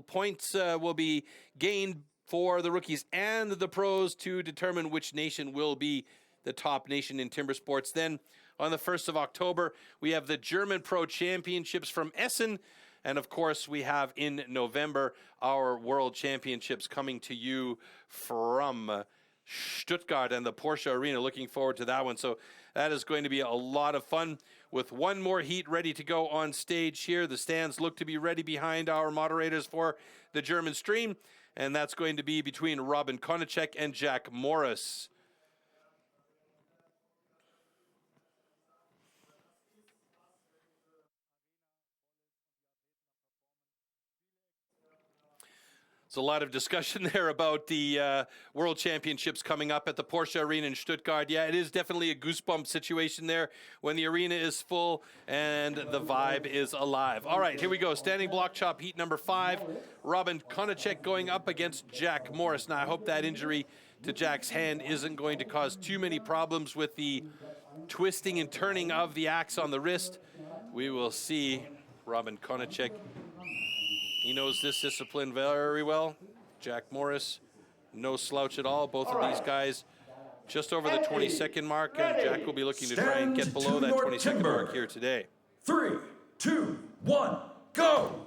points will be gained for the rookies and the pros to determine which nation will be the top nation in timber sports. Then on the 1st of October, we have the German Pro Championships from Essen. And of course, we have in November our World Championships coming to you from Stuttgart and the Porsche Arena. Looking forward to that one. So that is going to be a lot of fun with one more heat ready to go on stage here. The stands look to be ready behind our moderators for the German stream. And that's going to be between Robin Konecek and Jack Morris. There's a lot of discussion there about the World Championships coming up at the Porsche Arena in Stuttgart. Yeah, it is definitely a goosebump situation there when the arena is full and the vibe is alive. All right, here we go. Standing block chop heat number 5. Robin Konecek going up against Jack Morris. Now, I hope that injury to Jack's hand isn't going to cause too many problems with the twisting and turning of the axe on the wrist. We will see. Robin Konecek, he knows this discipline very well. Jack Morris, no slouch at all. Both of these guys just over the 20-second mark, and Jack will be looking to try and get below that 20-second mark here today. 3, 2, 1, go!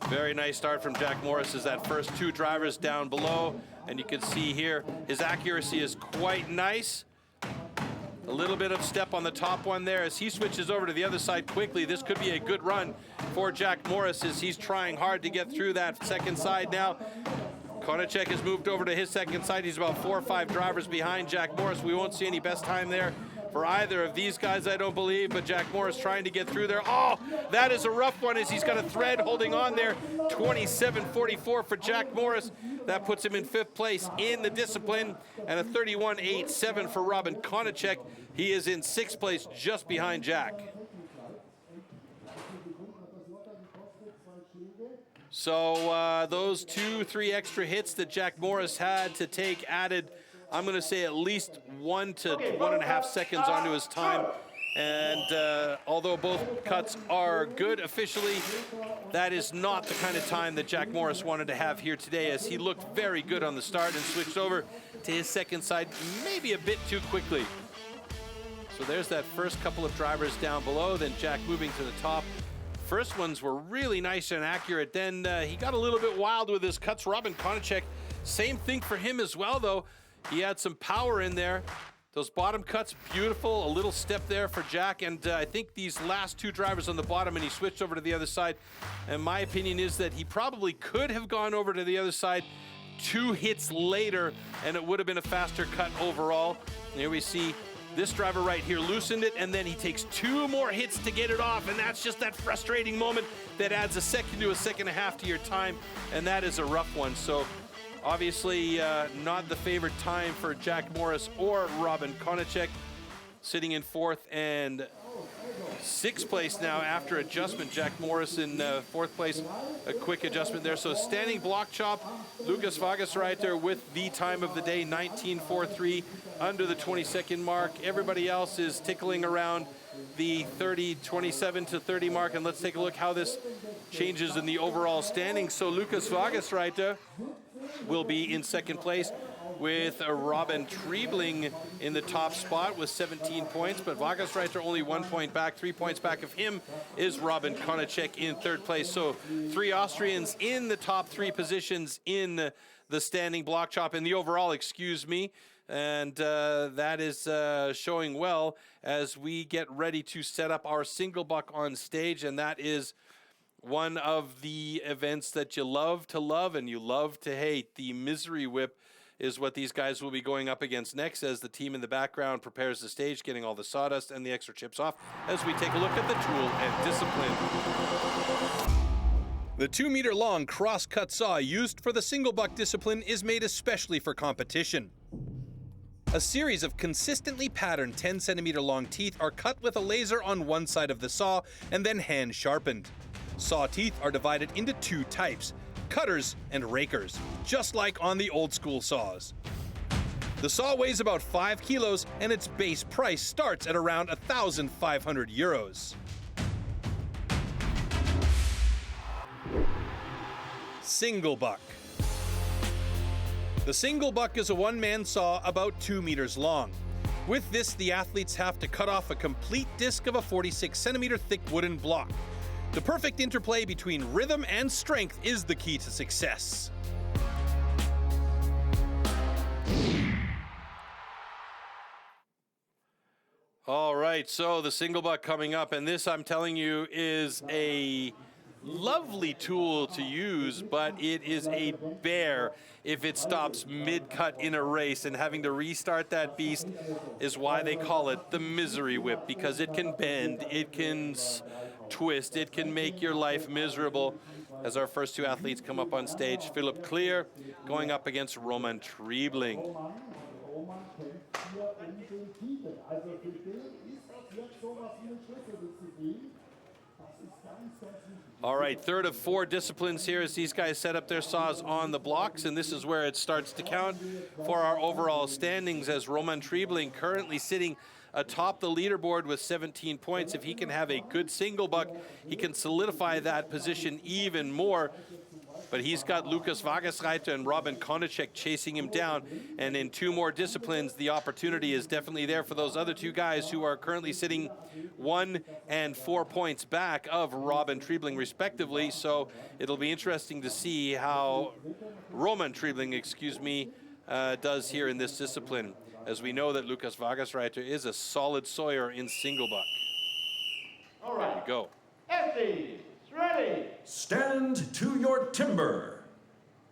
Very nice start from Jack Morris as that first two drivers down below, and you can see here his accuracy is quite nice. A little bit of step on the top one there as he switches over to the other side quickly. This could be a good run for Jack Morris as he's trying hard to get through that second side now. Konecek has moved over to his second side. He's about 4 or 5 drivers behind Jack Morris. We won't see any best time there for either of these guys, I don't believe, but Jack Morris trying to get through there. Oh, that is a rough one as he's got a thread holding on there. 27.44 for Jack Morris. That puts him in 5th place in the discipline, and a 31.87 for Robin Konecek. He is in 6th place just behind Jack. So those 2-3 extra hits that Jack Morris had to take added, I'm going to say, at least 1 to 1.5 seconds onto his time. And although both cuts are good officially, that is not the kind of time that Jack Morris wanted to have here today, as he looked very good on the start and switched over to his second side maybe a bit too quickly. So there's that first couple of drivers down below, then Jack moving to the top. First ones were really nice and accurate. Then he got a little bit wild with his cuts. Robin Konachek, same thing for him as well, though. He had some power in there. Those bottom cuts, beautiful. A little step there for Jack. And I think these last two drivers on the bottom, and he switched over to the other side. And my opinion is that he probably could have gone over to the other side 2 hits later, and it would have been a faster cut overall. And here we see this driver right here loosened it, and then he takes 2 more hits to get it off, and that's just that frustrating moment that adds a second to a second and a half to your time, and that is a rough one. So obviously not the favorite time for Jack Morris or Robin Konachek, sitting in 4th and 6th place now after adjustment. Jack Morris in 4th place, a quick adjustment there. So standing block chop, Lucas Wagersreiter with the time of the day, 19.43, under the 20-second mark. Everybody else is tickling around the 27 to 30 mark. And let's take a look how this changes in the overall standings. So Lucas Wagersreiter will be in 2nd place, with Robin Triebling in the top spot with 17 points, but Wagersreiter only 1 point back. 3 points back of him is Robin Konachek in 3rd place. So 3 Austrians in the top 3 positions in the standing block chop, in the overall, excuse me. And that is showing well as we get ready to set up our single buck on stage, and that is one of the events that you love to love and you love to hate. The Misery Whip is what these guys will be going up against next, as the team in the background prepares the stage, getting all the sawdust and the extra chips off, as we take a look at the tool and discipline. The 2-meter-long cross-cut saw used for the single buck discipline is made especially for competition. A series of consistently patterned 10-centimeter-long teeth are cut with a laser on one side of the saw and then hand-sharpened. Saw teeth are divided into 2 types: cutters and rakers, just like on the old-school saws. The saw weighs about 5 kilos, and its base price starts at around 1,500 euros. Single buck. The single buck is a one-man saw about 2 meters long. With this, the athletes have to cut off a complete disc of a 46-centimeter thick wooden block. The perfect interplay between rhythm and strength is the key to success. All right, so the single buck coming up, and this, I'm telling you, is a lovely tool to use, but it is a bear if it stops mid-cut in a race, and having to restart that beast is why they call it the Misery Whip, because it can bend, it can twist, it can make your life miserable. As our first 2 athletes come up on stage, Philipp Clear going up against Roman Triebling. All right, 3rd of 4 disciplines here as these guys set up their saws on the blocks, and this is where it starts to count for our overall standings, as Roman Triebling currently sitting atop the leaderboard with 17 points. If he can have a good single buck, he can solidify that position even more. But he's got Lucas Wagersreiter and Robin Konachek chasing him down. And in 2 more disciplines, the opportunity is definitely there for those other 2 guys who are currently sitting 1 and 4 points back of Robin Triebling, respectively. So it'll be interesting to see how Roman Triebling, does here in this discipline, as we know that Lucas Wagersreiter is a solid sawyer in single buck. All right. There you go. Athletes, ready. Stand to your timber.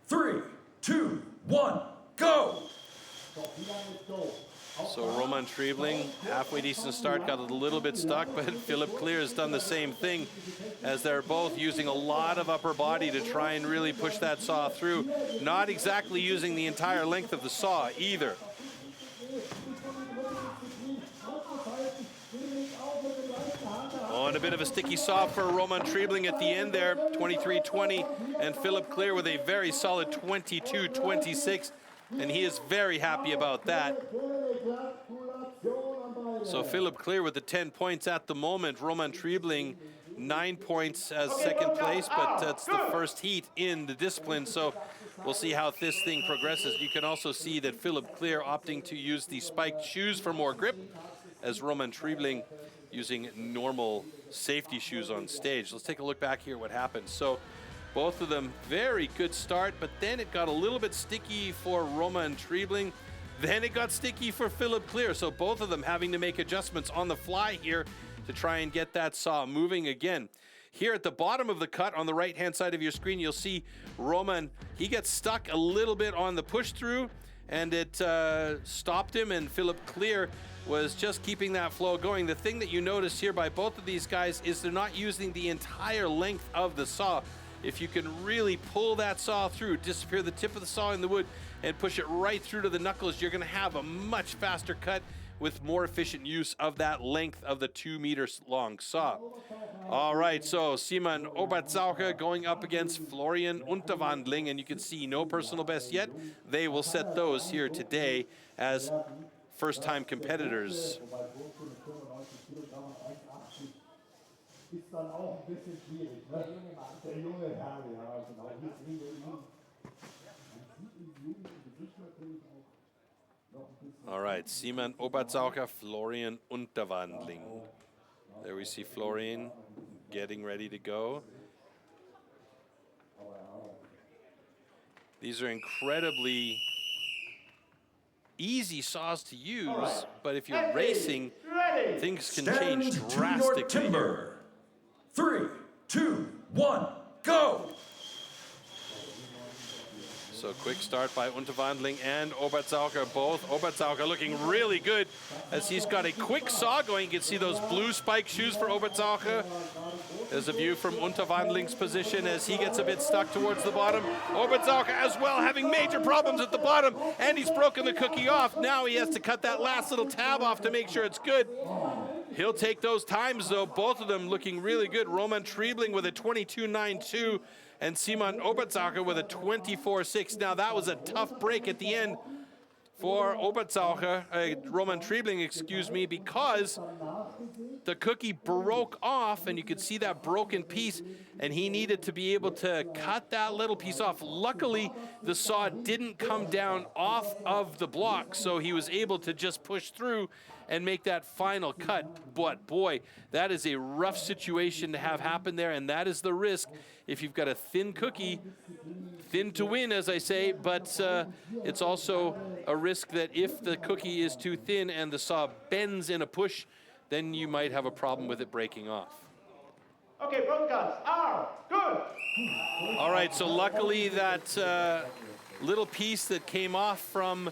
3, 2, 1, go! So Roman Triebling, halfway decent start, got a little bit stuck, but Philipp Clear has done the same thing, as they're both using a lot of upper body to try and really push that saw through. Not exactly using the entire length of the saw either. Oh, and a bit of a sticky saw for Roman Triebling at the end there, 23-20, and Philip Clear with a very solid 22-26, and he is very happy about that. So Philip Clear with the 10 points at the moment. Roman Triebling 9 points as second place, but that's the first heat in the discipline, so we'll see how this thing progresses. You can also see that Philip Clear opting to use the spiked shoes for more grip, as Roman Triebling using normal safety shoes on stage. Let's take a look back here what happened. So both of them, very good start, but then it got a little bit sticky for Roman Triebling. Then it got sticky for Philip Clear. So both of them having to make adjustments on the fly here to try and get that saw moving again. Here at the bottom of the cut on the right-hand side of your screen, you'll see Roman, he gets stuck a little bit on the push through, and it stopped him, and Philip Clear was just keeping that flow going. The thing that you notice here by both of these guys is they're not using the entire length of the saw. If you can really pull that saw through, disappear the tip of the saw in the wood, and push it right through to the knuckles, you're gonna have a much faster cut with more efficient use of that length of the 2 meters long saw. All right, so Simon Obertzaucher going up against Florian Unterwandling, and you can see no personal best yet. They will set those here today as first-time competitors. All right, Simon Obertzaucher, Florian Unterwandling. There we see Florian getting ready to go. These are incredibly easy saws to use, but if you're racing, things can change drastically. Timber. 3, 2, 1, go! So quick start by Unterwandling and Obertzaucher, both. Obertzaucher looking really good as he's got a quick saw going. You can see those blue spike shoes for Obertzaucher. There's a view from Unterwandling's position as he gets a bit stuck towards the bottom. Obertzaucher as well having major problems at the bottom, and he's broken the cookie off. Now he has to cut that last little tab off to make sure it's good. He'll take those times though, both of them looking really good. Roman Triebling with a 22.92 and Simon Obertzaucher with a 24.6. Now that was a tough break at the end for Obertzaucher, Roman Triebling, excuse me, because the cookie broke off, and you could see that broken piece, and he needed to be able to cut that little piece off. Luckily, the saw didn't come down off of the block, so he was able to just push through and make that final cut. But boy, that is a rough situation to have happen there, and that is the risk if you've got a thin cookie. Thin to win, as I say, but it's also a risk that if the cookie is too thin and the saw bends in a push, then you might have a problem with it breaking off. Okay, broadcast are good. All right, so luckily that little piece that came off from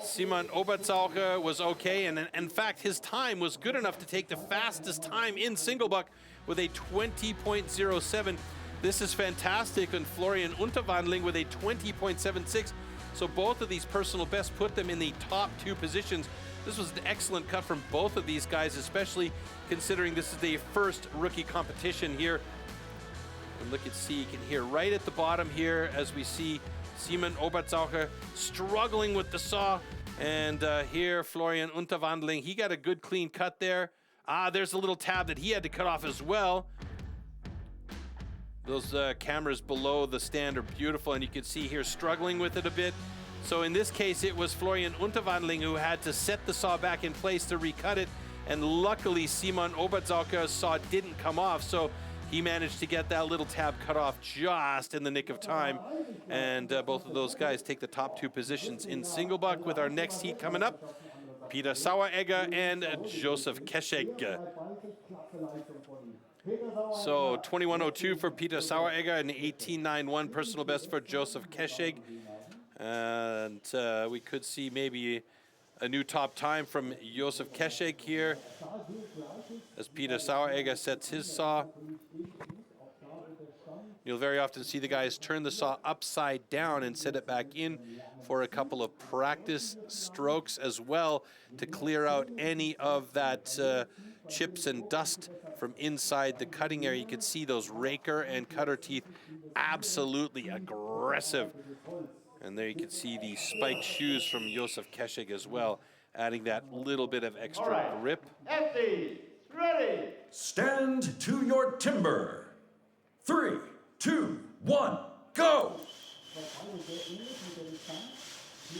Simon Obertzaucher was okay, and in fact his time was good enough to take the fastest time in single buck with a 20.07. This is fantastic, and Florian Unterwandling with a 20.76. So both of these personal bests put them in the top 2 positions. This was an excellent cut from both of these guys, especially considering this is the first rookie competition here. And look at see, you can hear right at the bottom here as we see Simon Obertzaucher struggling with the saw. And here, Florian Unterwandling, he got a good clean cut there. There's a little tab that he had to cut off as well. Those cameras below the stand are beautiful, and you can see here struggling with it a bit. So in this case, it was Florian Unterwandling who had to set the saw back in place to recut it, and luckily Simon Obertzaucher's saw didn't come off, so he managed to get that little tab cut off just in the nick of time. And both of those guys take the top 2 positions in single buck, with our next heat coming up. Peter Saueregger and Joseph Kescheg. So 21.02 for Peter Saueregger and 18.91 personal best for Joseph Kescheg. And we could see maybe a new top time from Joseph Kescheg here as Peter Saueregger sets his saw. You'll very often see the guys turn the saw upside down and set it back in for a couple of practice strokes as well to clear out any of that chips and dust from inside the cutting area. You can see those raker and cutter teeth absolutely aggressive. And there you can see the spiked shoes from Josef Keshig as well, adding that little bit of extra grip. Empty. Ready. Stand to your timber. 3, 2, 1, go!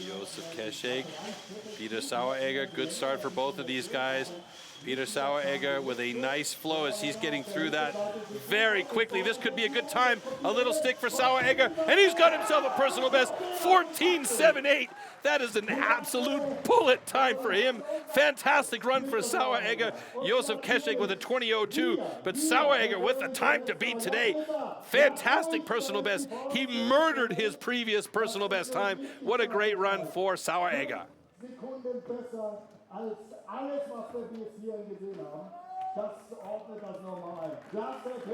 Josef Keshig, Peter Saueregger, good start for both of these guys. Peter Saueregger with a nice flow as he's getting through that very quickly. This could be a good time. A little stick for Saueregger, and he's got himself a personal best, 14.78. That is an absolute bullet time for him. Fantastic run for Saueregger. Josef Keshig with a 20.02, but Saueregger with the time to beat today. Fantastic personal best. He murdered his previous personal best time. What a great run for Saueregger. Sekunden besser als alles, was wir bis hierhin gesehen haben. Das ordnet das normal.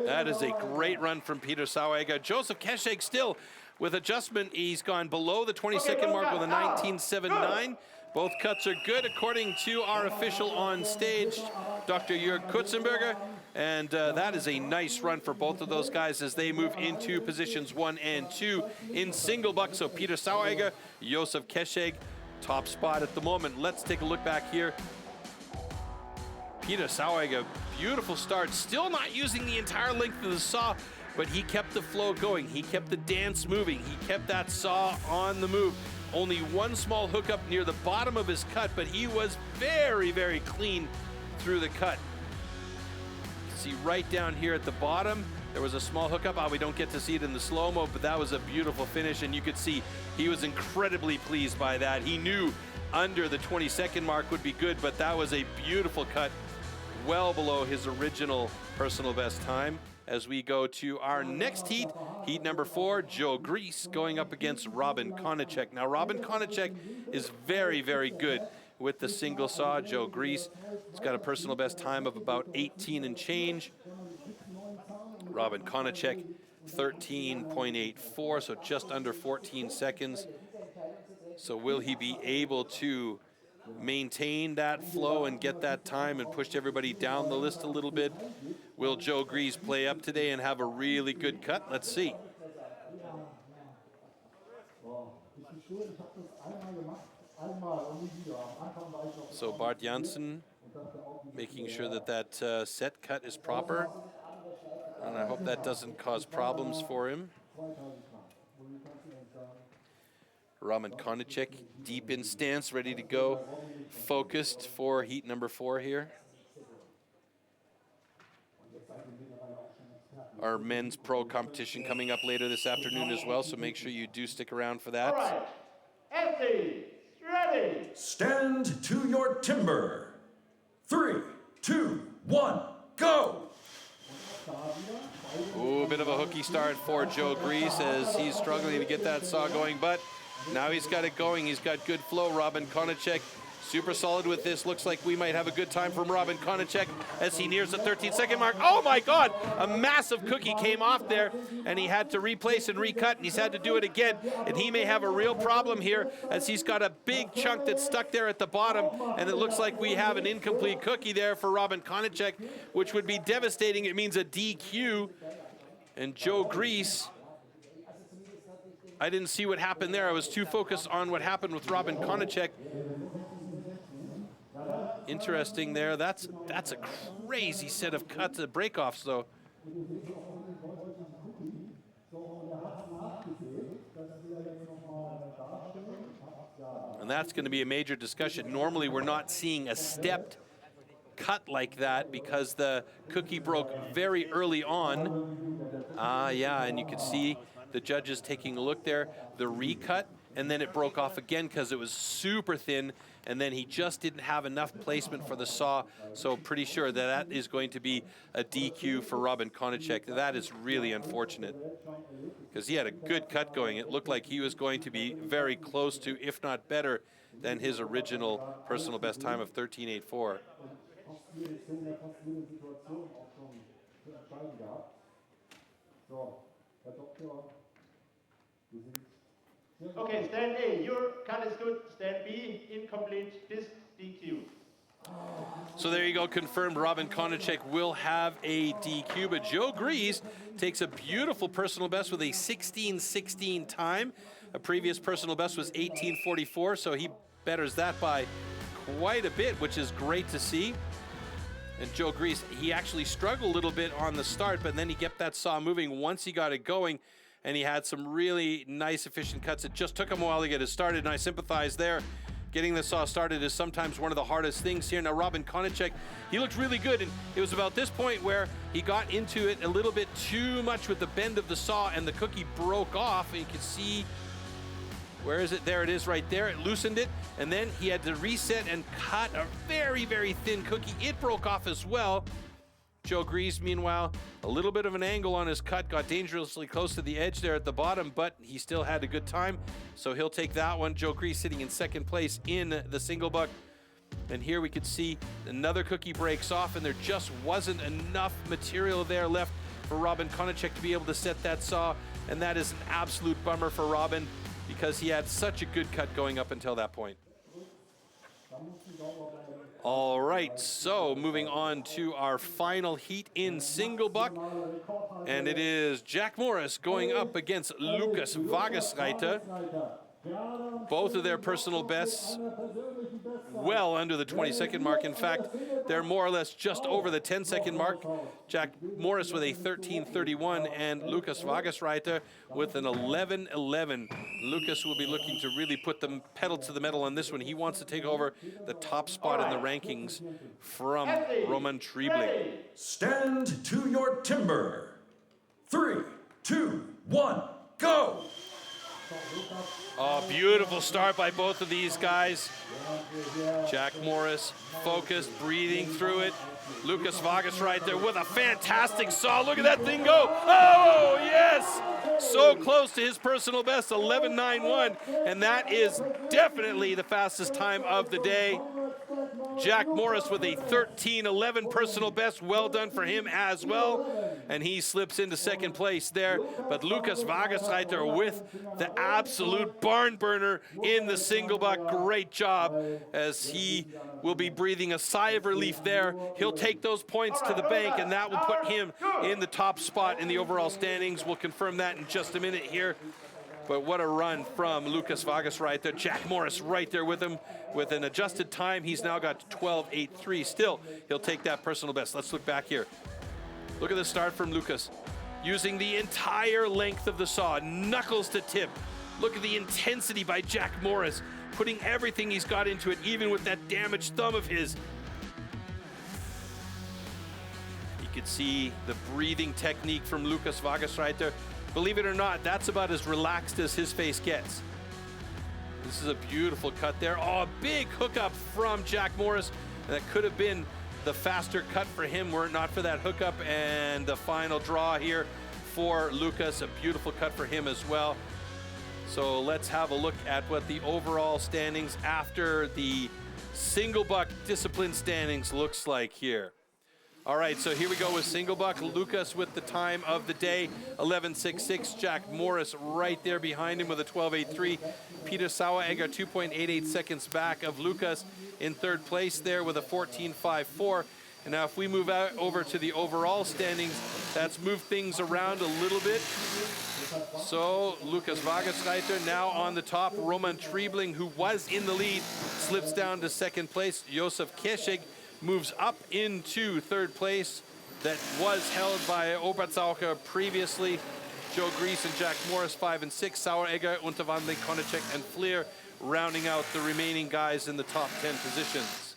That is a great run from Peter Saueregger. Josef Keshig still with adjustment. He's gone below the 20-second mark with a 19.79. Both cuts are good according to our official on stage, Dr. Jörg Kutzenberger. And that is a nice run for both of those guys as they move into positions 1 and 2 in single buck. So Peter Saueregger, Josef Keshig, top spot at the moment. Let's take a look back here. Peter Saueregger, beautiful start. Still not using the entire length of the saw, but he kept the flow going. He kept the dance moving. He kept that saw on the move. Only one small hookup near the bottom of his cut, but he was very, very clean through the cut. See right down here at the bottom, there was a small hookup. We don't get to see it in the slow-mo, but that was a beautiful finish, and you could see he was incredibly pleased by that. He knew under the 20-second mark would be good, but that was a beautiful cut, well below his original personal best time. As we go to our next heat, heat number 4, Joe Grease going up against Robin Konachek. Now, Robin Konachek is very, very good with the single saw. Joe Grease has got a personal best time of about 18 and change. Robin Konachek, 13.84, so just under 14 seconds. So will he be able to maintain that flow and get that time and push everybody down the list a little bit? Will Joe Grease play up today and have a really good cut? Let's see. So Bart Janssen making sure that that set cut is proper, and I hope that doesn't cause problems for him. Robin Konachek deep in stance, ready to go, focused for heat number 4 here. Our men's pro competition coming up later this afternoon as well, so make sure you do stick around for that. All right. Empty. Ready. Stand to your timber. 3, 2, 1, go! Ooh, a bit of a hooky start for Joe Grease as he's struggling to get that saw going, but now he's got it going. He's got good flow. Robin Konachek super solid with this. Looks like we might have a good time from Robin Konachek as he nears the 13-second mark. Oh my God, a massive cookie came off there and he had to replace and recut, and he's had to do it again, and he may have a real problem here as he's got a big chunk that's stuck there at the bottom, and it looks like we have an incomplete cookie there for Robin Konachek, which would be devastating. It means a DQ. And Joe Grease, I didn't see what happened there. I was too focused on what happened with Robin Konachek. Interesting there. That's a crazy set of cuts, breakoffs though. And that's going to be a major discussion. Normally we're not seeing a stepped cut like that because the cookie broke very early on. Yeah, and you can see the judges taking a look there, the recut, and then it broke off again because it was super thin, and then he just didn't have enough placement for the saw, so pretty sure that is going to be a DQ for Robin Konachek. That is really unfortunate because he had a good cut going. It looked like he was going to be very close to, if not better, than his original personal best time of 13.84. Okay, stand A, your cut is good. Stand B, incomplete, this DQ. So there you go, confirmed. Robin Konachek will have a DQ, but Joe Grease takes a beautiful personal best with a 16:16 time. A previous personal best was 18:44, so he betters that by quite a bit, which is great to see. And Joe Grease, he actually struggled a little bit on the start, but then he kept that saw moving once he got it going, and he had some really nice, efficient cuts. It just took him a while to get it started, and I sympathize there. Getting the saw started is sometimes one of the hardest things here. Now, Robin Konachek, he looked really good, and it was about this point where he got into it a little bit too much with the bend of the saw, and the cookie broke off, and you can see, where is it? There it is right there. It loosened it, and then he had to reset and cut a very, very thin cookie. It broke off as well. Joe Grease, meanwhile, a little bit of an angle on his cut, got dangerously close to the edge there at the bottom, but he still had a good time, so he'll take that one. Joe Grease sitting in second place in the single buck. And here we could see another cookie breaks off, and there just wasn't enough material there left for Robin Konachek to be able to set that saw, and that is an absolute bummer for Robin because he had such a good cut going up until that point. All right, so moving on to our final heat in single buck, and it is Jack Morris going up against Lukas Wagesreiter. Both of their personal bests well under the 20-second mark. In fact, they're more or less just over the 10-second mark. Jack Morris with a 13:31 and Lukas Wagesreiter with an 11:11. Lukas will be looking to really put the pedal to the metal on this one. He wants to take over the top spot in the rankings from Roman Triebling. Stand to your timber. 3, 2, 1, go! Oh, beautiful start by both of these guys. Jack Morris focused, breathing through it. Lukas Wagesreiter with a fantastic saw. Look at that thing go. Oh, yes! So close to his personal best, 11:91. And that is definitely the fastest time of the day. Jack Morris with a 13:11 personal best. Well done for him as well. And he slips into second place there. But Lukas Wagesreiter with the absolute barn burner in the single buck. Great job as he will be breathing a sigh of relief there. He'll take those points to the bank, and that will put him in the top spot in the overall standings. We'll confirm that in just a minute here. But what a run from Lukas Wagesreiter. Jack Morris right there with him. With an adjusted time, he's now got 12:83. Still, he'll take that personal best. Let's look back here. Look at the start from Lukas. Using the entire length of the saw, knuckles to tip. Look at the intensity by Jack Morris, putting everything he's got into it, even with that damaged thumb of his. You could see the breathing technique from Lukas Wagesreiter. Believe it or not, that's about as relaxed as his face gets. This is a beautiful cut there. Oh, a big hookup from Jack Morris. That could have been the faster cut for him were it not for that hookup. And the final draw here for Lukas. A beautiful cut for him as well. So let's have a look at what the overall standings after the single buck discipline standings looks like here. All right, so here we go with single buck. Lukas with the time of the day, 11:66. Jack Morris right there behind him with a 12:83. Peter Saueregger 2.88 seconds back of Lukas in third place there with a 14:54. And now if we move out over to the overall standings, that's moved things around a little bit. So Lukas Wagesreiter now on the top. Roman Triebling, who was in the lead, slips down to second place. Josef Keschig moves up into third place. That was held by Obertzaucher previously. Joe Grease and Jack Morris 5 and 6. Saueregger, Unterwandling, Konachek, and Fleer rounding out the remaining guys in the top 10 positions.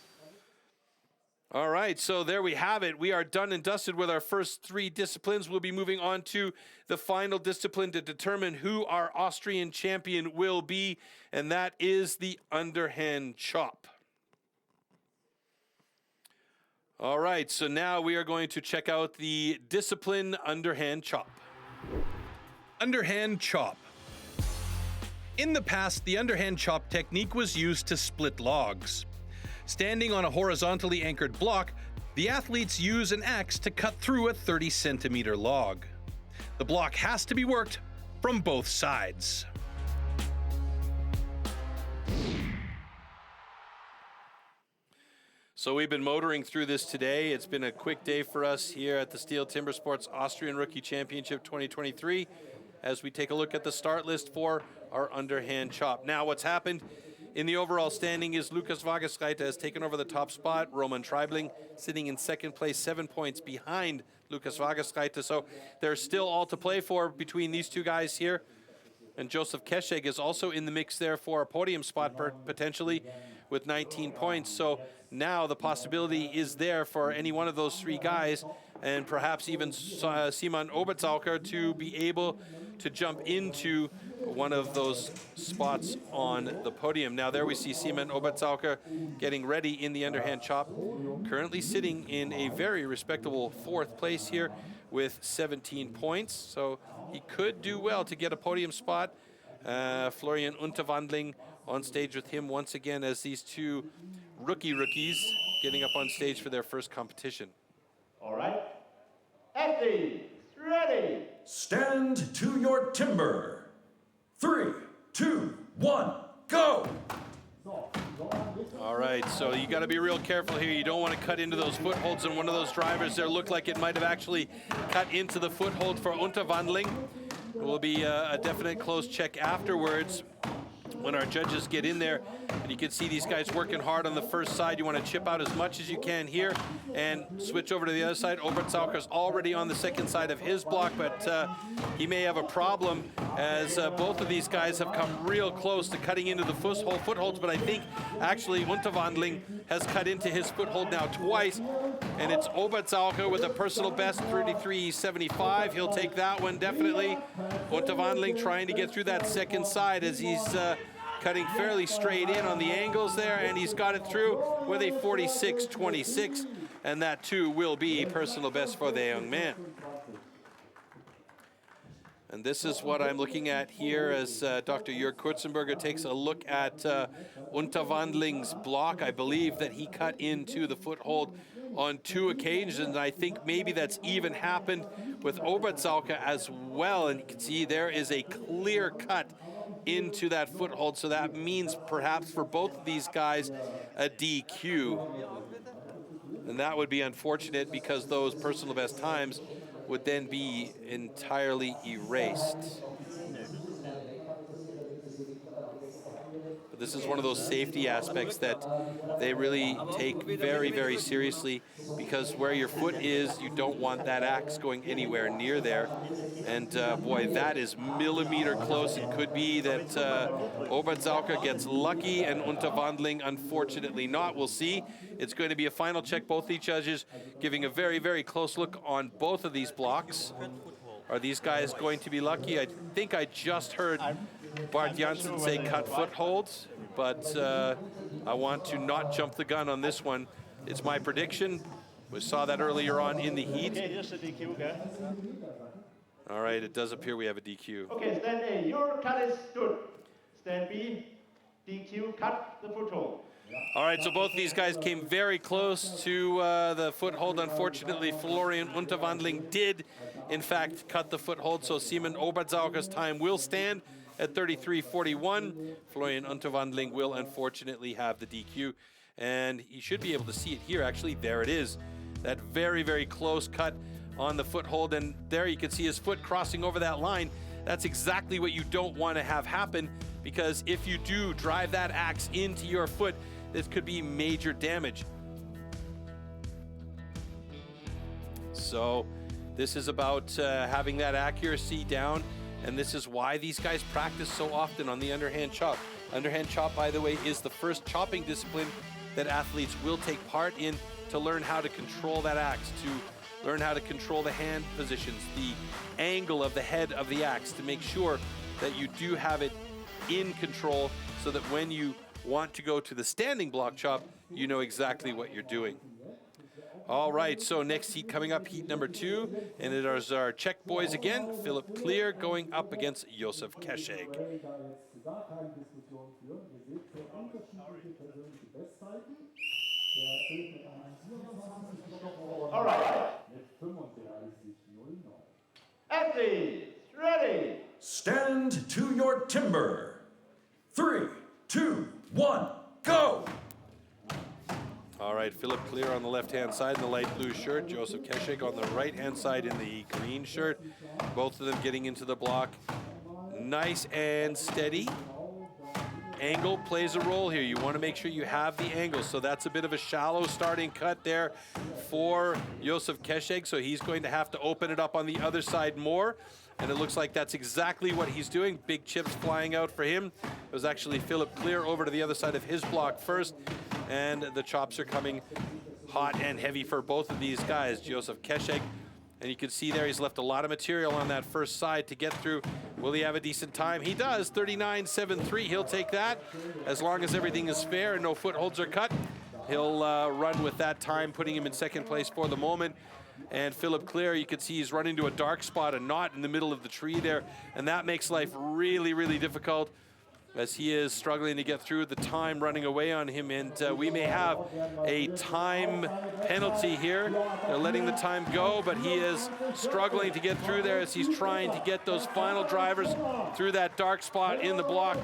All right, so there we have it. We are done and dusted with our first three disciplines. We'll be moving on to the final discipline to determine who our Austrian champion will be, and that is the underhand chop. All right, so now we are going to check out the discipline underhand chop. Underhand chop. In the past, the underhand chop technique was used to split logs. Standing on a horizontally anchored block, the athletes use an axe to cut through a 30-centimeter log. The block has to be worked from both sides. So we've been motoring through this today. It's been a quick day for us here at the STIHL Timbersports Austrian Rookie Championship 2023 as we take a look at the start list for our underhand chop. Now what's happened in the overall standing is Lukas Wageschreiter has taken over the top spot. Roman Treibling sitting in second place, 7 points behind Lukas Wageschreiter. So there's still all to play for between these two guys here. And Joseph Kescheg is also in the mix there for a podium spot potentially with 19 points. So now the possibility is there for any one of those three guys, and perhaps even Simon Obertzalker, to be able to jump into one of those spots on the podium. Now there we see Simon Obertzalker getting ready in the underhand chop, currently sitting in a very respectable 4th place here with 17 points. So he could do well to get a podium spot. Florian Unterwandling on stage with him once again as these two rookies getting up on stage for their first competition. All right. Athletes, ready. Stand to your timber. 3, 2, 1, go! All right, so you got to be real careful here. You don't want to cut into those footholds, and one of those drivers there looked like it might have actually cut into the foothold for Unterwandling. It will be a definite close check afterwards when our judges get in there. And you can see these guys working hard on the first side. You want to chip out as much as you can here and switch over to the other side. Obertzalker's already on the second side of his block, but he may have a problem as both of these guys have come real close to cutting into the footholds. But I think actually Unterwandling has cut into his foothold now twice, and it's Obertzalker with a personal best 33.75. He'll take that one definitely. Unterwandling trying to get through that second side as he's cutting fairly straight in on the angles there, and he's got it through with a 46.26, and that too will be a personal best for the young man. And this is what I'm looking at here as Dr. Jörg Kurzenberger takes a look at Unterwandling's block. I believe that he cut into the foothold on 2 occasions, and I think maybe that's even happened with Obertzalker as well. And you can see there is a clear cut into that foothold, so that means perhaps for both of these guys a DQ. And that would be unfortunate because those personal best times would then be entirely erased. But this is one of those safety aspects that they really take very, very seriously, because where your foot is, you don't want that axe going anywhere near there. And boy, that is millimeter close. It could be that Obertzalker gets lucky and Unterwandling unfortunately not. We'll see. It's going to be a final check. Both the judges giving a very, very close look on both of these blocks. Are these guys going to be lucky? I think I just heard Bart Janssen say cut footholds, but I want to not jump the gun on this one. It's my prediction. We saw that earlier on in the heat. Okay, just a DQ, okay? All right, it does appear we have a DQ. Okay, stand A, your cut is good. Stand B, DQ, cut the foothold. All right, so both these guys came very close to the foothold. Unfortunately, Florian Unterwandling did, in fact, cut the foothold, so Simon Obertzalker's time will stand at 33.41. Florian Unterwandling will unfortunately have the DQ, and you should be able to see it here, actually. There it is, that very, very close cut on the foothold, and there you can see his foot crossing over that line. That's exactly what you don't want to have happen, because if you do drive that axe into your foot, this could be major damage. So this is about having that accuracy down, and this is why these guys practice so often on the underhand chop. Underhand chop, by the way, is the first chopping discipline that athletes will take part in to learn how to control that axe, to learn how to control the hand positions, the angle of the head of the axe, to make sure that you do have it in control so that when you want to go to the standing block chop, you know exactly what you're doing. All right, so next heat coming up, heat number 2, and it is our Czech boys again. Philip Clear going up against Josef Kescheg. All right. Athletes, ready. Stand to your timber. 3, 2, 1, go! All right, Philipp Clear on the left-hand side in the light blue shirt, Josef Keszek on the right-hand side in the green shirt. Both of them getting into the block. Nice and steady. Angle plays a role here. You want to make sure you have the angle. So that's a bit of a shallow starting cut there for Josef Keszek. So he's going to have to open it up on the other side more. And it looks like that's exactly what he's doing. Big chips flying out for him. It was actually Philipp Clear over to the other side of his block first. And the chops are coming hot and heavy for both of these guys. Josef Keszek, and you can see there he's left a lot of material on that first side to get through. Will he have a decent time? He does, 39.73. He'll take that. As long as everything is fair and no footholds are cut, he'll run with that time, putting him in second place for the moment. And Philipp Clear, you can see he's running to a dark spot, a knot in the middle of the tree there, and that makes life really, really difficult as he is struggling to get through, the time running away on him, and we may have a time penalty here. They're letting the time go, but he is struggling to get through there as he's trying to get those final drivers through that dark spot in the block.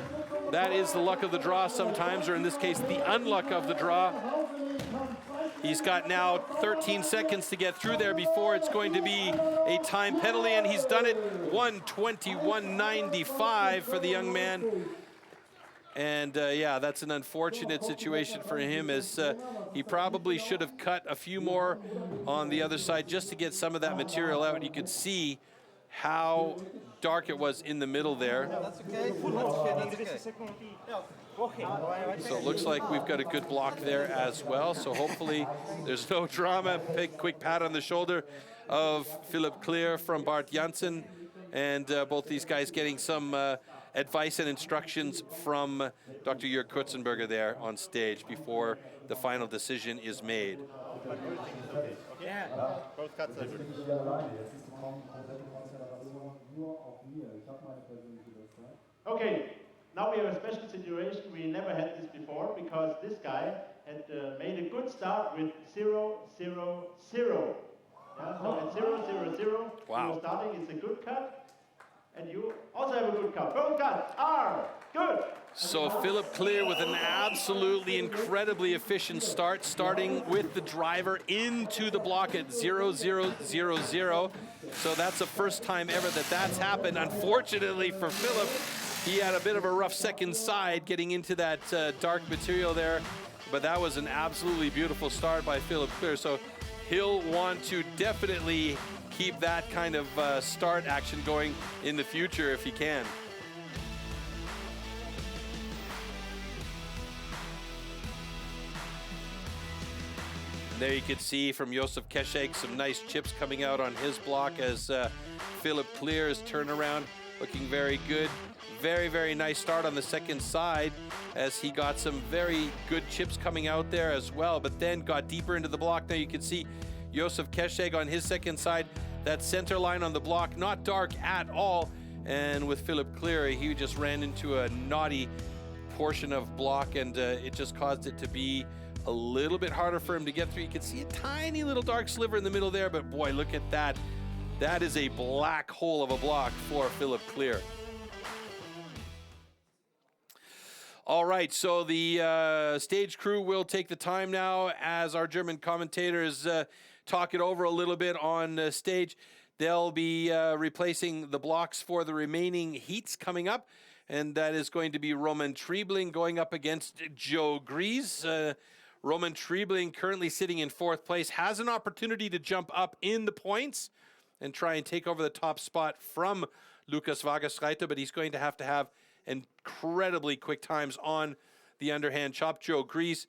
That is the luck of the draw sometimes, or in this case, the unluck of the draw. He's got now 13 seconds to get through there before it's going to be a time penalty, and he's done it. 1:21.95 for the young man. And yeah, that's an unfortunate situation for him, as he probably should have cut a few more on the other side just to get some of that material out. You could see how dark it was in the middle there. So it looks like we've got a good block there as well. So hopefully there's no drama. Quick pat on the shoulder of Philipp Clear from Bart Janssen. And both these guys getting some advice and instructions from Dr. Jörg Kurzenberger there on stage before the final decision is made. Yeah, both cuts are good. Okay, now we have a special situation. We never had this before because this guy had made a good start with 0, 0, 0. Yeah, so at 0, 0, 0, wow. You're starting, it's a good cut. And you also have a good cut. Both cuts are good. So Philipp Clear with an absolutely incredibly efficient start, starting with the driver into the block at 0, 0, 0, 0. So that's the first time ever that that's happened. Unfortunately for Philipp, he had a bit of a rough second side getting into that dark material there. But that was an absolutely beautiful start by Philipp Clear. So he'll want to definitely keep that kind of start action going in the future if he can. There you can see from Josef Keszek some nice chips coming out on his block as Philipp Clear's turnaround looking very good. Very, very nice start on the second side as he got some very good chips coming out there as well, but then got deeper into the block. Now you can see Josef Keszek on his second side, that center line on the block, not dark at all. And with Philipp Clear, he just ran into a knotty portion of block, and it just caused it to be a little bit harder for him to get through. You can see a tiny little dark sliver in the middle there, but boy, look at that. That is a black hole of a block for Philipp Clear. All right, so the stage crew will take the time now as our German commentators talk it over a little bit on stage. They'll be replacing the blocks for the remaining heats coming up, and that is going to be Roman Triebling going up against Joe Gries. Roman Triebling, currently sitting in fourth place, has an opportunity to jump up in the points and try and take over the top spot from Lukas Wageschreiter, but he's going to have incredibly quick times on the underhand chop. Joe Gries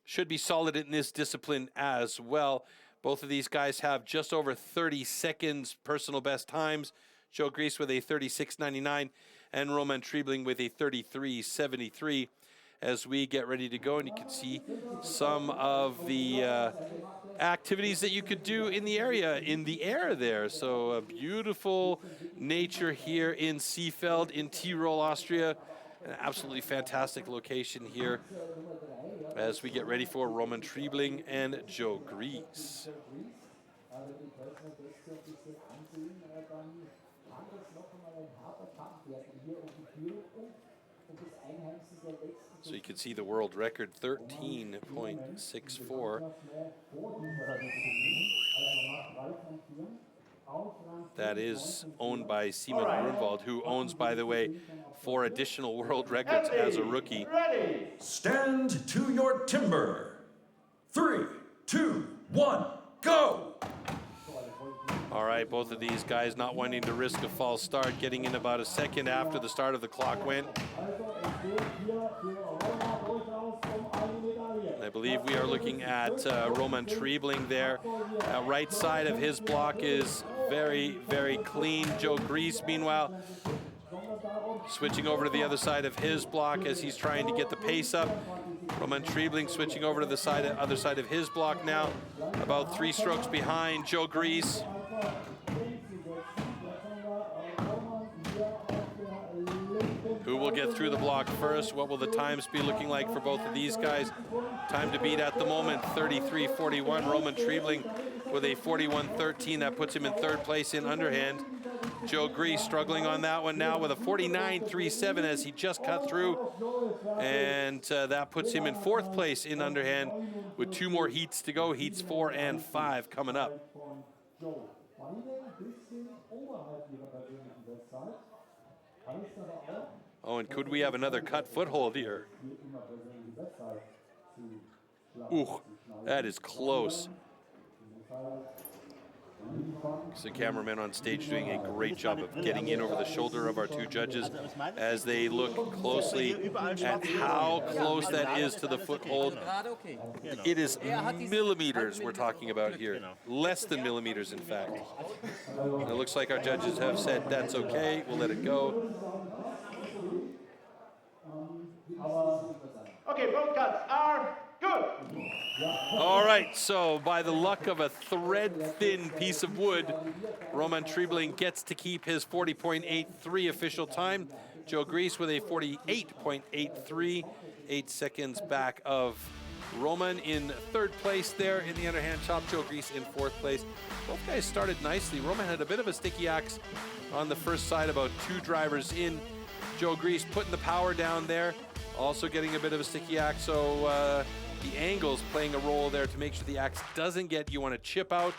should be solid in this discipline as well. Both of these guys have just over 30 seconds personal best times. Joe Gries with a 36.99 and Roman Triebling with a 33.73 as we get ready to go. And you can see some of the activities that you could do in the area, in the air there. So a beautiful nature here in Seefeld in Tyrol, Austria. An absolutely fantastic location here as we get ready for Roman Triebling and Joe Gries. So you can see the world record, 13.64. That is owned by Simon Grunwald, who owns, by the way, 4 additional world records as a rookie. Stand to your timber. 3, 2, 1, go! All right, both of these guys not wanting to risk a false start, getting in about a second after the start of the clock went. I believe we are looking at Roman Triebling there. Right side of his block is very, very clean. Joe Grease, meanwhile, switching over to the other side of his block as he's trying to get the pace up. Roman Triebling switching over to the other side of his block now, about 3 strokes behind Joe Grease. Who will get through the block first? What will the times be looking like for both of these guys? Time to beat at the moment, 33:41. Roman Triebling with a 41:13. That puts him in 3rd place in underhand. Joe Grease struggling on that one now with a 49:37 as he just cut through. And that puts him in 4th place in underhand with 2 more heats to go, heats 4 and 5 coming up. Oh, and could we have another cut foothold here? Ooh, that is close. The cameraman on stage doing a great job of getting in over the shoulder of our 2 judges as they look closely at how close that is to the foothold. It is millimeters we're talking about here. Less than millimeters, in fact. It looks like our judges have said that's okay, we'll let it go. Okay, both cuts are good. All right, so by the luck of a thread-thin piece of wood, Roman Triebling gets to keep his 40.83 official time. Joe Grease with a 48.83, 8 seconds back of Roman in 3rd place there in the underhand chop. Joe Grease in 4th place. Both guys started nicely. Roman had a bit of a sticky axe on the first side, about 2 drivers in. Joe Grease putting the power down there, also getting a bit of a sticky axe, so the angles playing a role there to make sure the axe doesn't get, you want to chip out,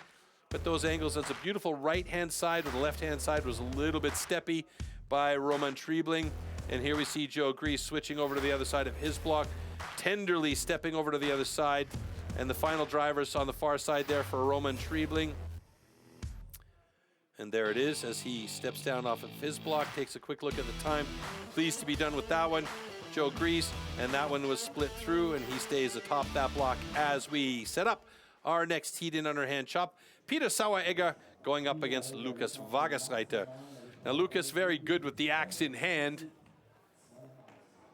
but those angles, that's a beautiful right-hand side, where the left-hand side was a little bit steppy by Roman Triebling. And here we see Joe Grease switching over to the other side of his block, tenderly stepping over to the other side, and the final drivers on the far side there for Roman Triebling. And there it is as he steps down off of his block, takes a quick look at the time. Pleased to be done with that one. Joe Grease, and that one was split through, and he stays atop that block as we set up our next heat in underhand chop. Peter Saueregger going up against Lukas Wagersreiter. Now Lukas very good with the axe in hand.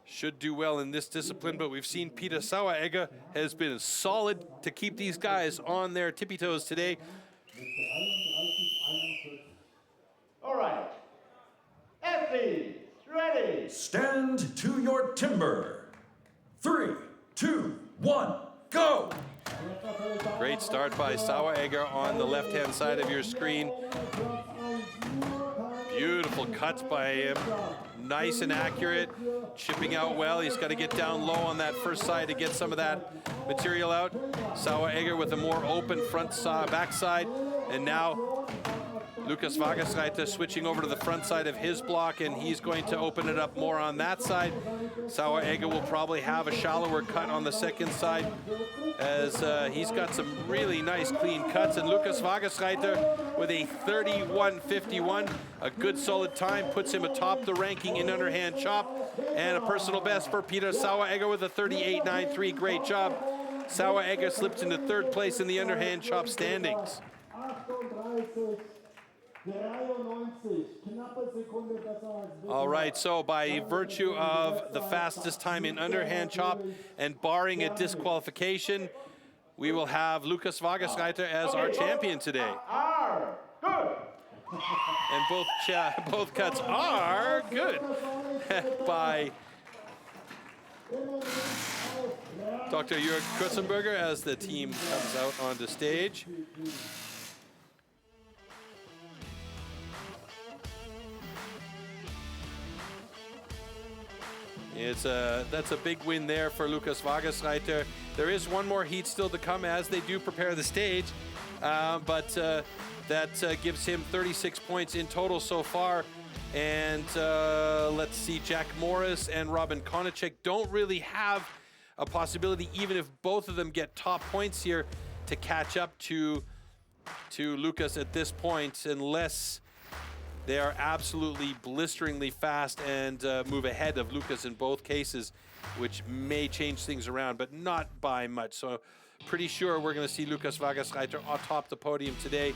Should do well in this discipline, but we've seen Peter Saueregger has been solid to keep these guys on their tippy toes today. All right. Athletes, ready. Stand to your timber. 3, 2, 1, go! Great start by Saueregger on the left-hand side of your screen. Beautiful cuts by him. Nice and accurate. Chipping out well. He's got to get down low on that first side to get some of that material out. Saueregger with a more open front side, back side. And now Lukas Wagersreiter switching over to the front side of his block, and he's going to open it up more on that side. Saueregger will probably have a shallower cut on the second side as he's got some really nice clean cuts. And Lukas Wagersreiter with a 31.51, a good solid time, puts him atop the ranking in underhand chop, and a personal best for Peter Saueregger with a 38.93. Great job. Saueregger slipped into 3rd place in the underhand chop standings. All right, so by virtue of the fastest time in underhand chop and barring a disqualification, we will have Lukas Wagersreiter as our champion today. And both cuts are good by Dr. Jörg Kurzenberger as the team comes out onto stage. That's a big win there for Lukas Wagersreiter. There is one more heat still to come as they do prepare the stage, but that gives him 36 points in total so far. And let's see, Jack Morris and Robin Konachek don't really have a possibility, even if both of them get top points here, to catch up to Lukas at this point, unless they are absolutely blisteringly fast and move ahead of Lukas in both cases, which may change things around, but not by much. So pretty sure we're going to see Lukas Wagersreiter atop the podium today.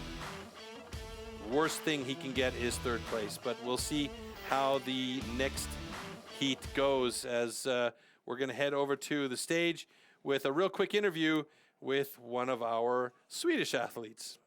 Worst thing he can get is third place, but we'll see how the next heat goes as we're going to head over to the stage with a real quick interview with one of our Swedish athletes.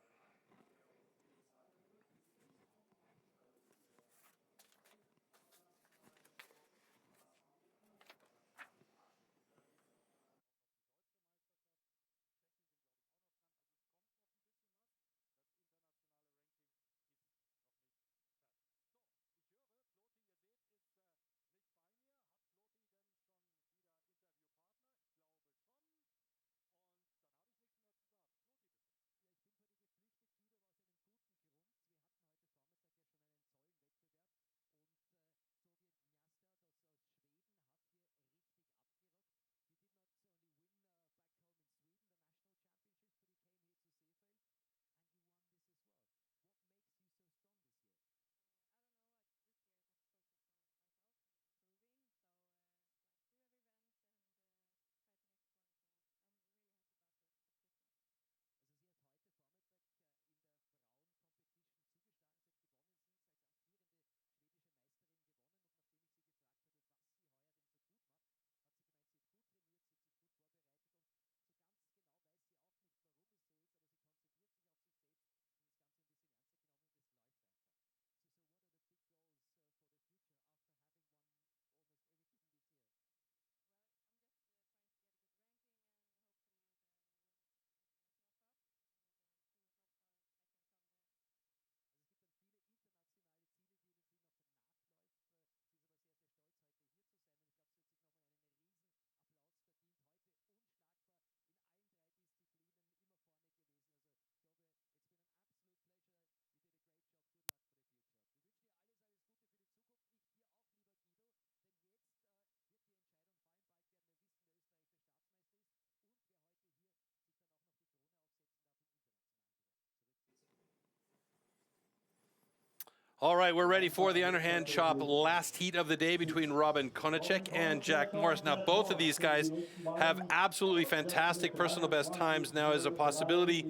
All right, we're ready for the underhand chop last heat of the day between Robin Konachek and Jack Morris. Now, both of these guys have absolutely fantastic personal best times. Now, is a possibility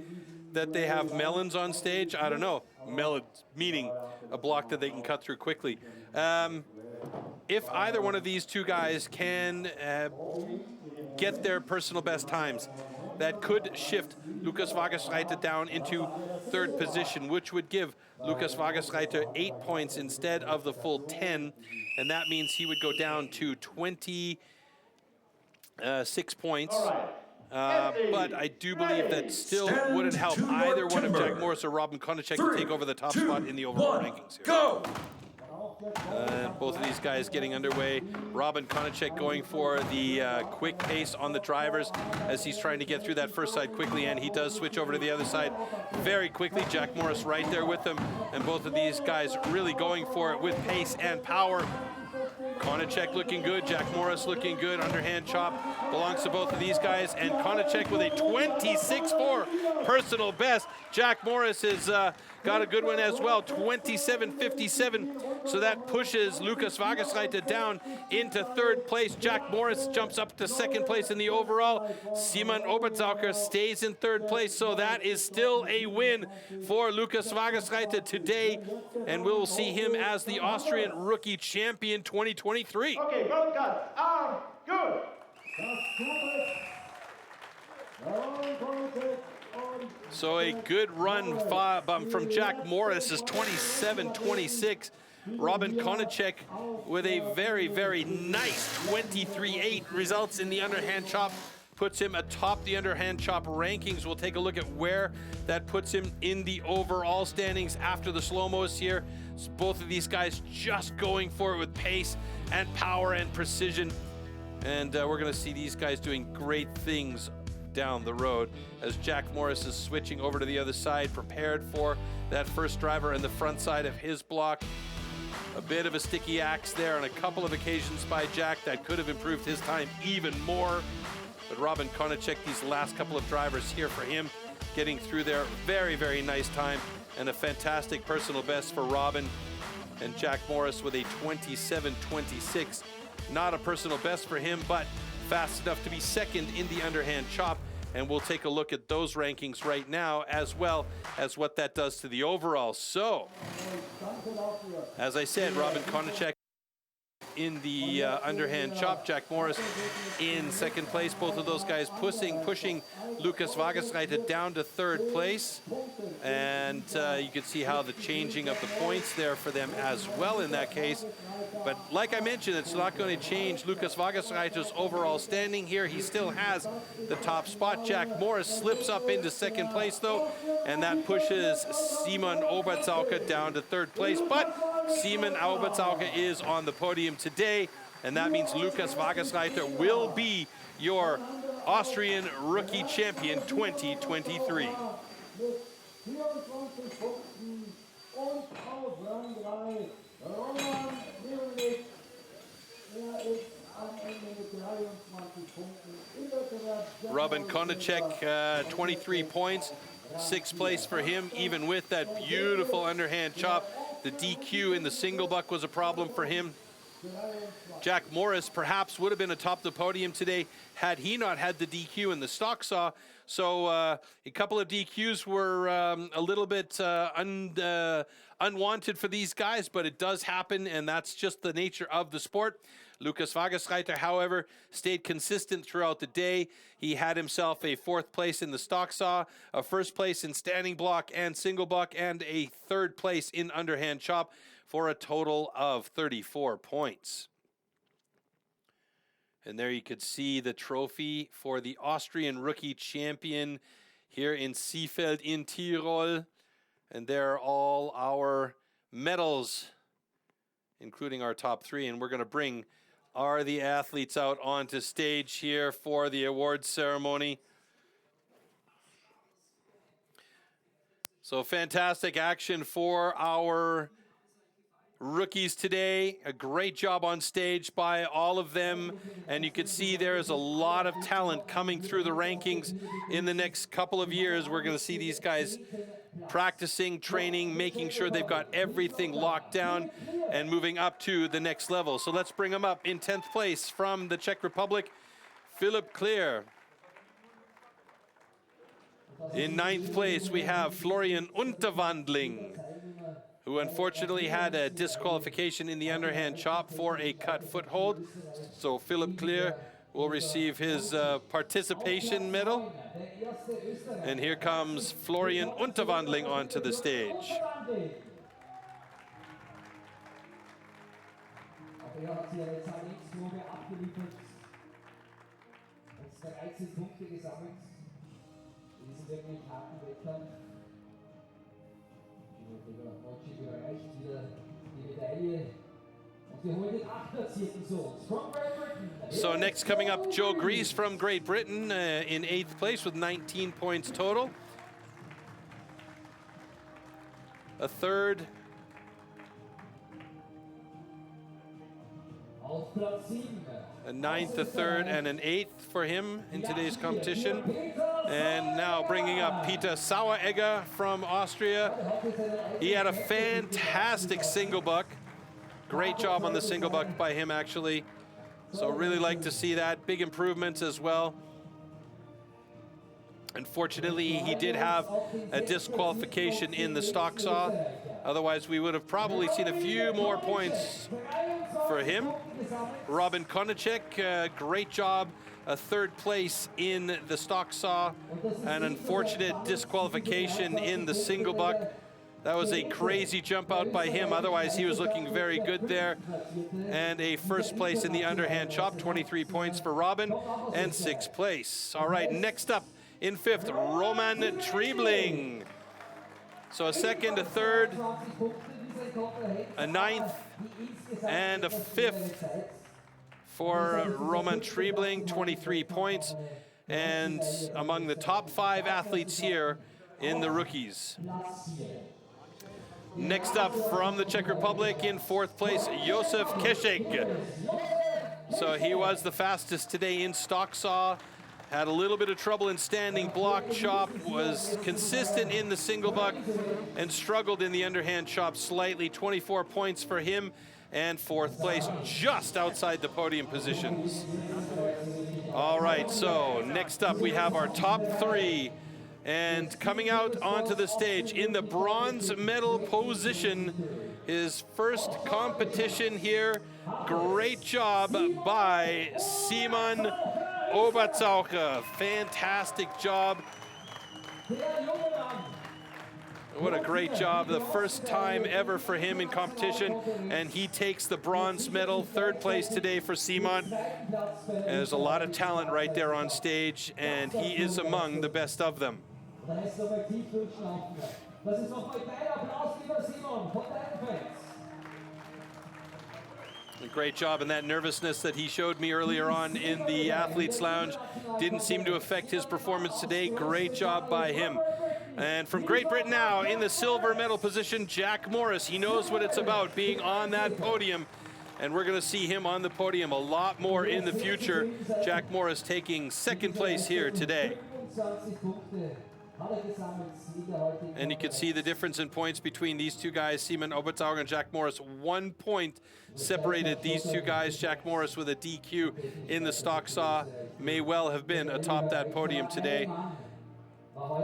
that they have melons on stage? I don't know. Melons, meaning a block that they can cut through quickly. If either one of these two guys can get their personal best times, that could shift Lukas Wagersreiter down into third position, which would give Lukas Wagersreiter 8 points instead of the full 10, and that means he would go down to 26 points. But I do believe that still wouldn't help either one of Jack Morris or Robin Konachek to take over the top spot in the overall rankings here. Go! Both of these guys getting underway. Robin Konachek going for the quick pace on the drivers as he's trying to get through that first side quickly, and he does switch over to the other side very quickly. Jack Morris right there with them, and both of these guys really going for it with pace and power. Konachek looking good, Jack Morris looking good. Underhand chop belongs to both of these guys, and Konachek with a 26.4 personal best. Jack Morris has got a good one as well, 27.57. So that pushes Lukas Wagersreiter down into third place. Jack Morris jumps up to second place in the overall. Simon Obertzauker stays in third place. So that is still a win for Lukas Wagersreiter today. And we'll see him as the Austrian Rookie Champion 2023. Okay, both guys are good. So a good run from Jack Morris is 27.26. Robin Konachek with a very, very nice 23.8 results in the underhand chop puts him atop the underhand chop rankings. We'll take a look at where that puts him in the overall standings after the slow-mos here. So both of these guys just going for it with pace and power and precision. And we're going to see these guys doing great things down the road as Jack Morris is switching over to the other side, prepared for that first driver in the front side of his block. A bit of a sticky axe there on a couple of occasions by Jack that could have improved his time even more. But Robin Konachek, these last couple of drivers here for him, getting through there, very, very nice time and a fantastic personal best for Robin. And Jack Morris with a 27.26. Not a personal best for him, but fast enough to be second in the underhand chop. And we'll take a look at those rankings right now, as well as what that does to the overall. So, as I said, Robin Konachek in the underhand chop, Jack Morris in second place. Both of those guys pushing Lukas Wagersreiter down to third place. And you can see how the changing of the points there for them as well in that case. But like I mentioned, it's not going to change Lukas Wagersreiter's overall standing here. He still has the top spot. Jack Morris slips up into second place though, and that pushes Simon Obertzauke down to third place. But Simon Obertzauke is on the podium today, and that means Lukas Wagersreiter will be your Austrian Rookie Champion 2023. Robin Konachek, 23 points, 6th place for him, even with that beautiful underhand chop. The DQ in the single buck was a problem for him. Jack Morris perhaps would have been atop the podium today had he not had the DQ in the stock saw. So a couple of DQs were a little bit unwanted for these guys, but it does happen, and that's just the nature of the sport. Lukas Wagersreiter, however, stayed consistent throughout the day. He had himself a 4th place in the stock saw, a 1st place in standing block and single block, and a 3rd place in underhand chop for a total of 34 points. And there you could see the trophy for the Austrian Rookie Champion here in Seefeld in Tirol. And there are all our medals, including our top 3. And we're going to bring the athletes out onto stage here for the awards ceremony. So fantastic action for our rookies today. A great job on stage by all of them, and you can see there's a lot of talent coming through the rankings in the next couple of years. We're going to see these guys practicing, training, making sure they've got everything locked down and moving up to the next level. So let's bring them up. In 10th place from the Czech Republic, Philipp Kleer. In 9th place we have Florian Unterwandling, who unfortunately had a disqualification in the underhand chop for a cut foothold. So Philipp Kleer will receive his participation medal. And here comes Florian Unterwandling onto the stage. So next coming up, Joe Grease from Great Britain in 8th place with 19 points total. A 3rd. A 9th, a 3rd, and an 8th for him in today's competition. And now bringing up Peter Saueregger from Austria. He had a fantastic single buck. Great job on the single buck by him, actually. So really like to see that. Big improvements as well. Unfortunately, he did have a disqualification in the stock saw. Otherwise, we would have probably seen a few more points for him. Robin Konachek, great job. A 3rd place in the stock saw. An unfortunate disqualification in the single buck. That was a crazy jump out by him. Otherwise, he was looking very good there. And a first place in the underhand chop, 23 points for Robin, and 6th place. All right, next up in 5th, Roman Triebling. So a 2nd, a 3rd, a 9th, and a 5th for Roman Triebling, 23 points. And among the top 5 athletes here in the rookies. Next up from the Czech Republic in 4th place, Josef Kešek. So he was the fastest today in stock saw. Had a little bit of trouble in standing block chop, was consistent in the single buck, and struggled in the underhand chop slightly. 24 points for him, and 4th place, just outside the podium positions. All right, so next up we have our top 3. And coming out onto the stage in the bronze medal position, his first competition here. Great job by Simon Obertaucher. Fantastic job. What a great job. The first time ever for him in competition. And he takes the bronze medal. 3rd place today for Simon. There's a lot of talent right there on stage, and he is among the best of them. A great job, and that nervousness that he showed me earlier on in the athletes lounge didn't seem to affect his performance today. Great job by him. And from Great Britain now in the silver medal position, Jack Morris. He knows what it's about, being on that podium, and we're going to see him on the podium a lot more in the future. Jack Morris taking 2nd place here today. And you can see the difference in points between these two guys, Simon Obertaucher and Jack Morris. 1 point separated these two guys. Jack Morris with a DQ in the stock saw may well have been atop that podium today.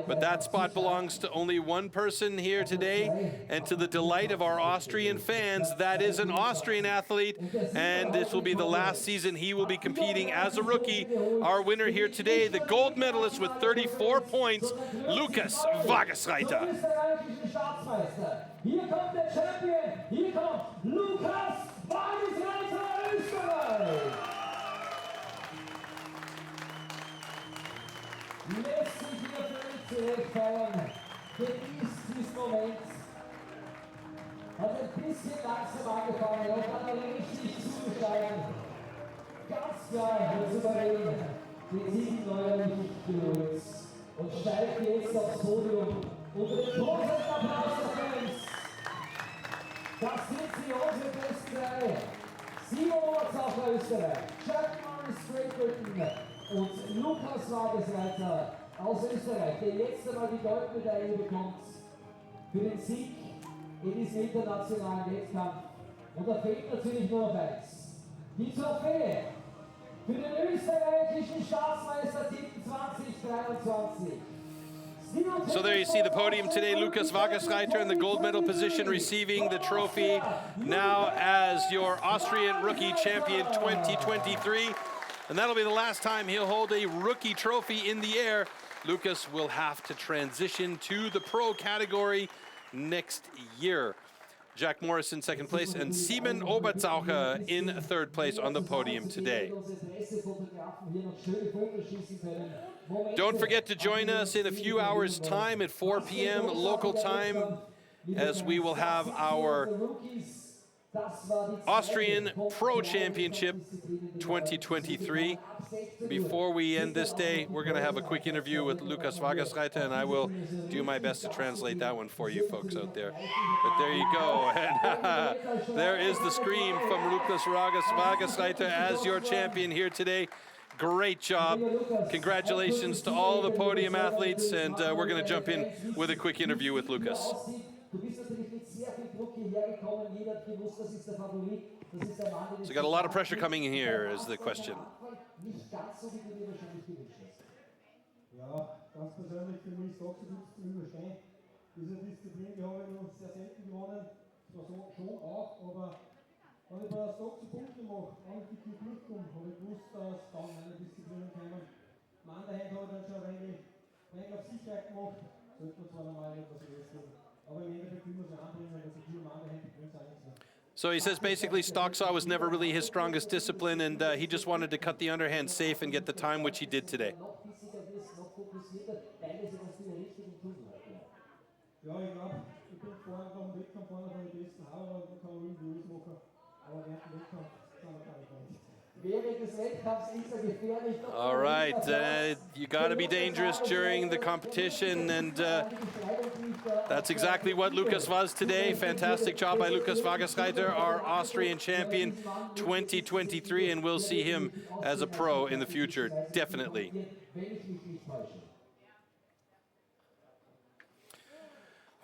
But that spot belongs to only one person here today, and to the delight of our Austrian fans, that is an Austrian athlete, and this will be the last season he will be competing as a rookie. Our winner here today, the gold medalist with 34 points, Lukas Wagesreiter. Hier kommt der Champion, hier kommt Lukas Wagesreiter, Österreich. Lässt sich hier völlig zurechtfeiern, genießt diesen Moment, hat ein bisschen langsam angefangen und dann richtig zugeschlagen. Ganz klar und souverän den Sieg neuerlich geholt und steigt jetzt aufs Podium unter den großen Applaus der Fans. Das sind sie, unsere besten drei. Simon Obertaucher, Österreich, Jack Morris, Great Britain und Lukas Wagesreiter aus Österreich, der jetzt einmal die Goldmedaille bekommt für den Sieg in diesem internationalen Wettkampf. Und da fehlt natürlich nur noch eins. Die Trophäe für den österreichischen Staatsmeistertitel 2023. So there you see the podium today, Lukas Wagesreiter in the gold medal position, receiving the trophy now as your Austrian Rookie Champion 2023. And that'll be the last time he'll hold a rookie trophy in the air. Lukas will have to transition to the pro category next year. Jack Morris in 2nd place and Simon Obertaucher in 3rd place on the podium today. Don't forget to join us in a few hours' time at 4 p.m. local time, as we will have our Austrian Pro Championship 2023. Before we end this day, we're going to have a quick interview with Lukas Wagesreiter, and I will do my best to translate that one for you folks out there. But there you go. And there is the scream from Lukas Wagesreiter as your champion here today. Great job. Congratulations to all the podium athletes, and we're going to jump in with a quick interview with Lukas. So we got a lot of pressure coming in here is the question. Wenn ich bei der Stock zu Punkte mache, eigentlich die Glück habe ich gewusst, dass dann meine Disziplinen kommen. Am Underhand habe ich dann schon ein wenig auf Sicherheit gemacht. Sollte man zwar normal etwas gewesen, So he says basically stock saw was never really his strongest discipline, and he just wanted to cut the underhand safe and get the time, which he did today. All right, you got to be dangerous during the competition, and that's exactly what Lukas was today. Fantastic job by Lukas Wagereiter, our Austrian champion 2023, and we'll see him as a pro in the future, definitely.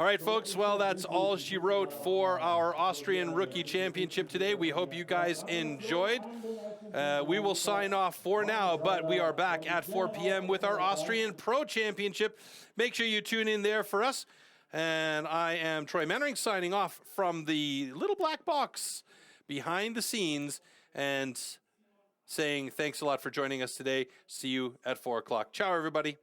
All right, folks, well, that's all she wrote for our Austrian Rookie Championship today. We hope you guys enjoyed. We will sign off for now, but we are back at 4 p.m. with our Austrian Pro Championship. Make sure you tune in there for us. And I am Troy Mannering signing off from the little black box behind the scenes and saying thanks a lot for joining us today. See you at 4 o'clock. Ciao, everybody.